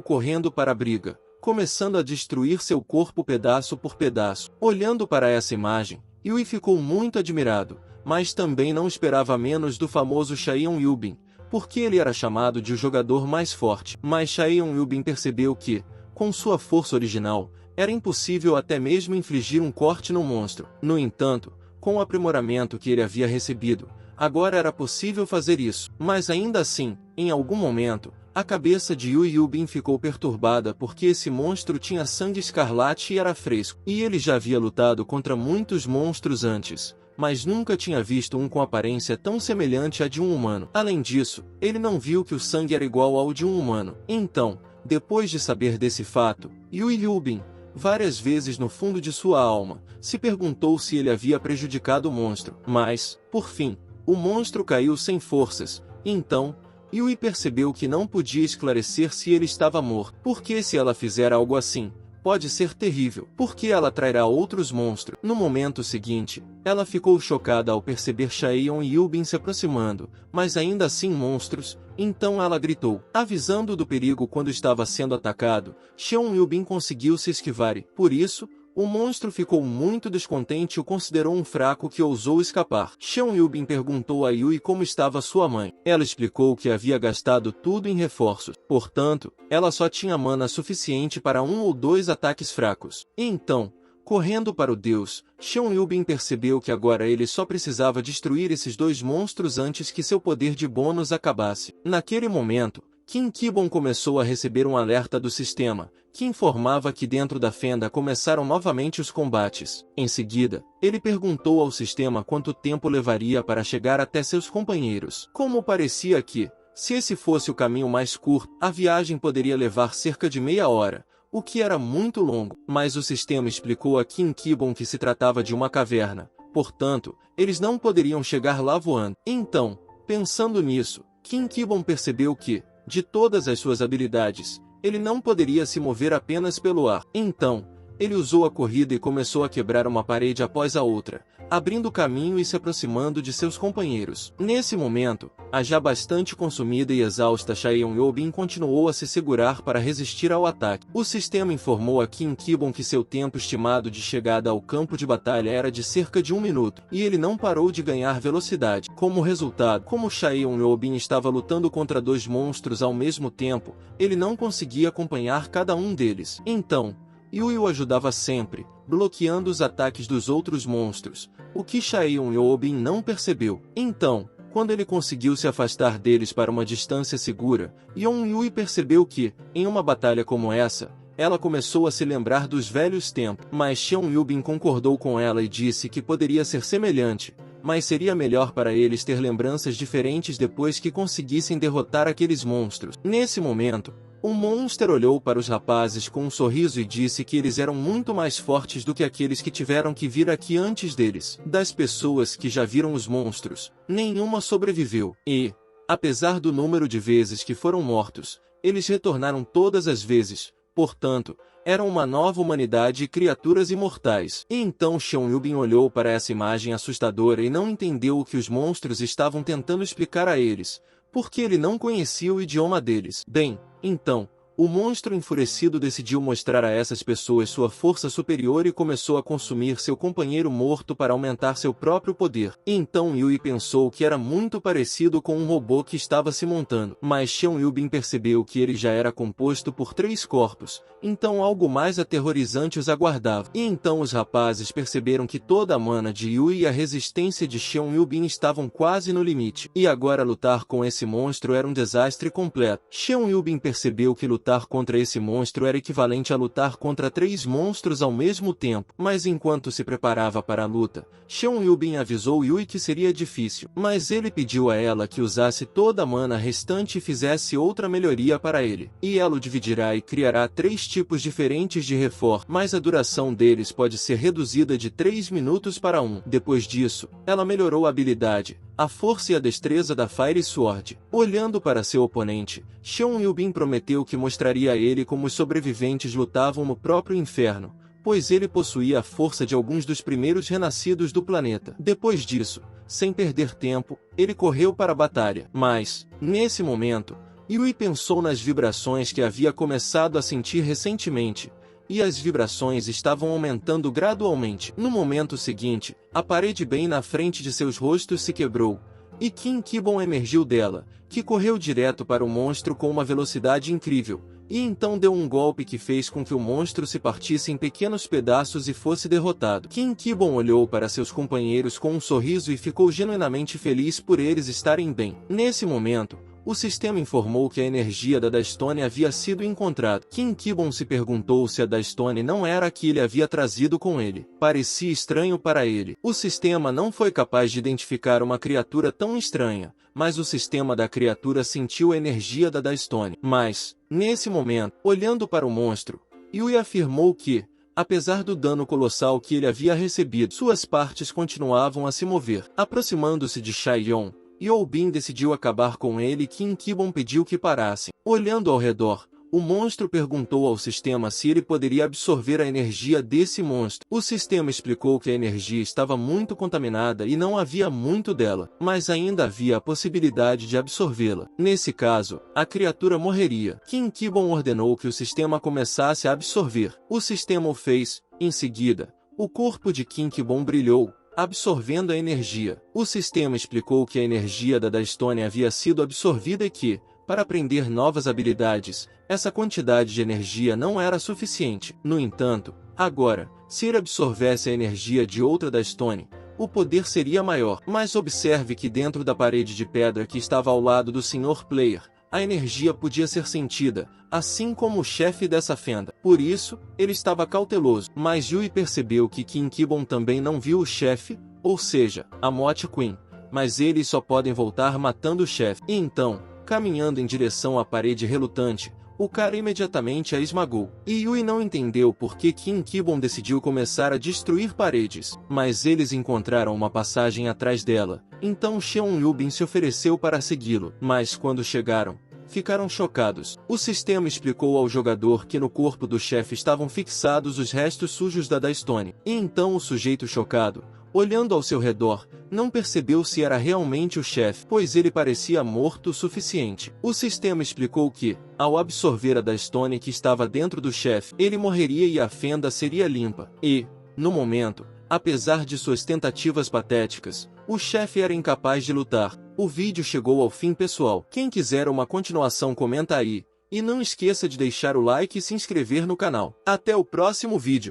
correndo para a briga, começando a destruir seu corpo pedaço por pedaço. Olhando para essa imagem, Yui ficou muito admirado, mas também não esperava menos do famoso Xion Yubin, porque ele era chamado de o jogador mais forte. Mas Xion Yubin percebeu que, com sua força original, era impossível até mesmo infligir um corte no monstro. No entanto, com o aprimoramento que ele havia recebido, agora era possível fazer isso. Mas ainda assim, em algum momento, a cabeça de Yui Yubin ficou perturbada porque esse monstro tinha sangue escarlate e era fresco. E ele já havia lutado contra muitos monstros antes, mas nunca tinha visto um com aparência tão semelhante à de um humano. Além disso, ele não viu que o sangue era igual ao de um humano. Então, depois de saber desse fato, Yui Yubin, Várias vezes no fundo de sua alma, se perguntou se ele havia prejudicado o monstro. Mas, por fim, o monstro caiu sem forças. Então, Yui percebeu que não podia esclarecer se ele estava morto. Porque se ela fizer algo assim, pode ser terrível, porque ela atrairá outros monstros. No momento seguinte, ela ficou chocada ao perceber Chaeyoung e Yubin se aproximando, mas ainda assim monstros. Então ela gritou, avisando do perigo quando estava sendo atacado. Cheon Yubin conseguiu se esquivar e, por isso, o monstro ficou muito descontente e o considerou um fraco que ousou escapar. Cheon Yubin perguntou a Yui como estava sua mãe. Ela explicou que havia gastado tudo em reforços. Portanto, ela só tinha mana suficiente para 1 ou 2 ataques fracos. E então, correndo para o deus, Cheon Yubin percebeu que agora ele só precisava destruir esses 2 monstros antes que seu poder de bônus acabasse. Naquele momento, Kim Kibon começou a receber um alerta do sistema, que informava que dentro da fenda começaram novamente os combates. Em seguida, ele perguntou ao sistema quanto tempo levaria para chegar até seus companheiros. Como parecia que, se esse fosse o caminho mais curto, a viagem poderia levar cerca de meia hora, o que era muito longo. Mas o sistema explicou a Kim Kibon que se tratava de uma caverna, portanto, eles não poderiam chegar lá voando. Então, pensando nisso, Kim Kibon percebeu que, de todas as suas habilidades, ele não poderia se mover apenas pelo ar. Então, ele usou a corrida e começou a quebrar uma parede após a outra, abrindo caminho e se aproximando de seus companheiros. Nesse momento, a já bastante consumida e exausta Chaeyoung Yubin continuou a se segurar para resistir ao ataque. O sistema informou a Kim Kibon que seu tempo estimado de chegada ao campo de batalha era de cerca de 1 minuto, e ele não parou de ganhar velocidade. Como resultado, como Chaeyoung Yubin estava lutando contra 2 monstros ao mesmo tempo, ele não conseguia acompanhar cada um deles. Então, Yui o ajudava sempre, bloqueando os ataques dos outros monstros, o que Chaeyoung Yubin não percebeu. Então, quando ele conseguiu se afastar deles para uma distância segura, Yui percebeu que, em uma batalha como essa, ela começou a se lembrar dos velhos tempos. Mas Cheon Yubin concordou com ela e disse que poderia ser semelhante, mas seria melhor para eles ter lembranças diferentes depois que conseguissem derrotar aqueles monstros. Nesse momento, o monstro olhou para os rapazes com um sorriso e disse que eles eram muito mais fortes do que aqueles que tiveram que vir aqui antes deles. Das pessoas que já viram os monstros, nenhuma sobreviveu. E, apesar do número de vezes que foram mortos, eles retornaram todas as vezes. Portanto, eram uma nova humanidade e criaturas imortais. E então Cheon Yubin olhou para essa imagem assustadora e não entendeu o que os monstros estavam tentando explicar a eles, porque ele não conhecia o idioma deles. Bem, então, o monstro enfurecido decidiu mostrar a essas pessoas sua força superior e começou a consumir seu companheiro morto para aumentar seu próprio poder. E então Yui pensou que era muito parecido com um robô que estava se montando. Mas Cheon Yubin percebeu que ele já era composto por 3 corpos, então algo mais aterrorizante os aguardava. E então os rapazes perceberam que toda a mana de Yui e a resistência de Cheon Yubin estavam quase no limite. E agora lutar com esse monstro era um desastre completo. Cheon Yubin percebeu que lutar contra esse monstro era equivalente a lutar contra 3 monstros ao mesmo tempo. Mas enquanto se preparava para a luta, Cheon Yubin avisou Yui que seria difícil. Mas ele pediu a ela que usasse toda a mana restante e fizesse outra melhoria para ele. E ela o dividirá e criará 3 tipos diferentes de reforço, mas a duração deles pode ser reduzida de 3 minutos para 1. Depois disso, ela melhorou a habilidade, a força e a destreza da Fire Sword. Olhando para seu oponente, Cheon Yubin prometeu que mostraria a ele como os sobreviventes lutavam no próprio inferno, pois ele possuía a força de alguns dos primeiros renascidos do planeta. Depois disso, sem perder tempo, ele correu para a batalha. Mas, nesse momento, Yui pensou nas vibrações que havia começado a sentir recentemente, e as vibrações estavam aumentando gradualmente. No momento seguinte, a parede bem na frente de seus rostos se quebrou, e Kim Kibon emergiu dela, que correu direto para o monstro com uma velocidade incrível, e então deu um golpe que fez com que o monstro se partisse em pequenos pedaços e fosse derrotado. Kim Kibon olhou para seus companheiros com um sorriso e ficou genuinamente feliz por eles estarem bem. Nesse momento, o sistema informou que a energia da Dastone havia sido encontrada. Kim Kibon se perguntou se a Dastone não era a que ele havia trazido com ele. Parecia estranho para ele. O sistema não foi capaz de identificar uma criatura tão estranha, mas o sistema da criatura sentiu a energia da Dastone. Mas, nesse momento, olhando para o monstro, Yui afirmou que, Apesar do dano colossal que ele havia recebido, suas partes continuavam a se mover. Aproximando-se de Shaiyon, Yao Bin decidiu acabar com ele e Qin Kibon pediu que parassem. Olhando ao redor, o monstro perguntou ao sistema se ele poderia absorver a energia desse monstro. O sistema explicou que a energia estava muito contaminada e não havia muito dela, mas ainda havia a possibilidade de absorvê-la. Nesse caso, a criatura morreria. Qin Kibon ordenou que o sistema começasse a absorver. O sistema o fez. Em seguida, o corpo de Qin Kibon brilhou, absorvendo a energia. O sistema explicou que a energia da Estônia havia sido absorvida e que, para aprender novas habilidades, essa quantidade de energia não era suficiente. No entanto, agora, se ele absorvesse a energia de outra da Estônia, o poder seria maior. Mas observe que dentro da parede de pedra que estava ao lado do Sr. Player, a energia podia ser sentida, assim como o chefe dessa fenda. Por isso, ele estava cauteloso. Mas Yui percebeu que Qin Kibon também não viu o chefe, ou seja, a Mote Queen. Mas eles só podem voltar matando o chefe. E então, caminhando em direção à parede relutante, o cara imediatamente a esmagou. E Yui não entendeu por que Qin Kibon decidiu começar a destruir paredes, mas eles encontraram uma passagem atrás dela. Então Cheon Yubin se ofereceu para segui-lo, mas quando chegaram, ficaram chocados. O sistema explicou ao jogador que no corpo do chefe estavam fixados os restos sujos da Estônia. E então o sujeito chocado, olhando ao seu redor, não percebeu se era realmente o chefe, pois ele parecia morto o suficiente. O sistema explicou que, ao absorver a da Estônia que estava dentro do chefe, ele morreria e a fenda seria limpa. E, no momento, apesar de suas tentativas patéticas, o chefe era incapaz de lutar. O vídeo chegou ao fim, pessoal. Quem quiser uma continuação comenta aí. E não esqueça de deixar o like e se inscrever no canal. Até o próximo vídeo.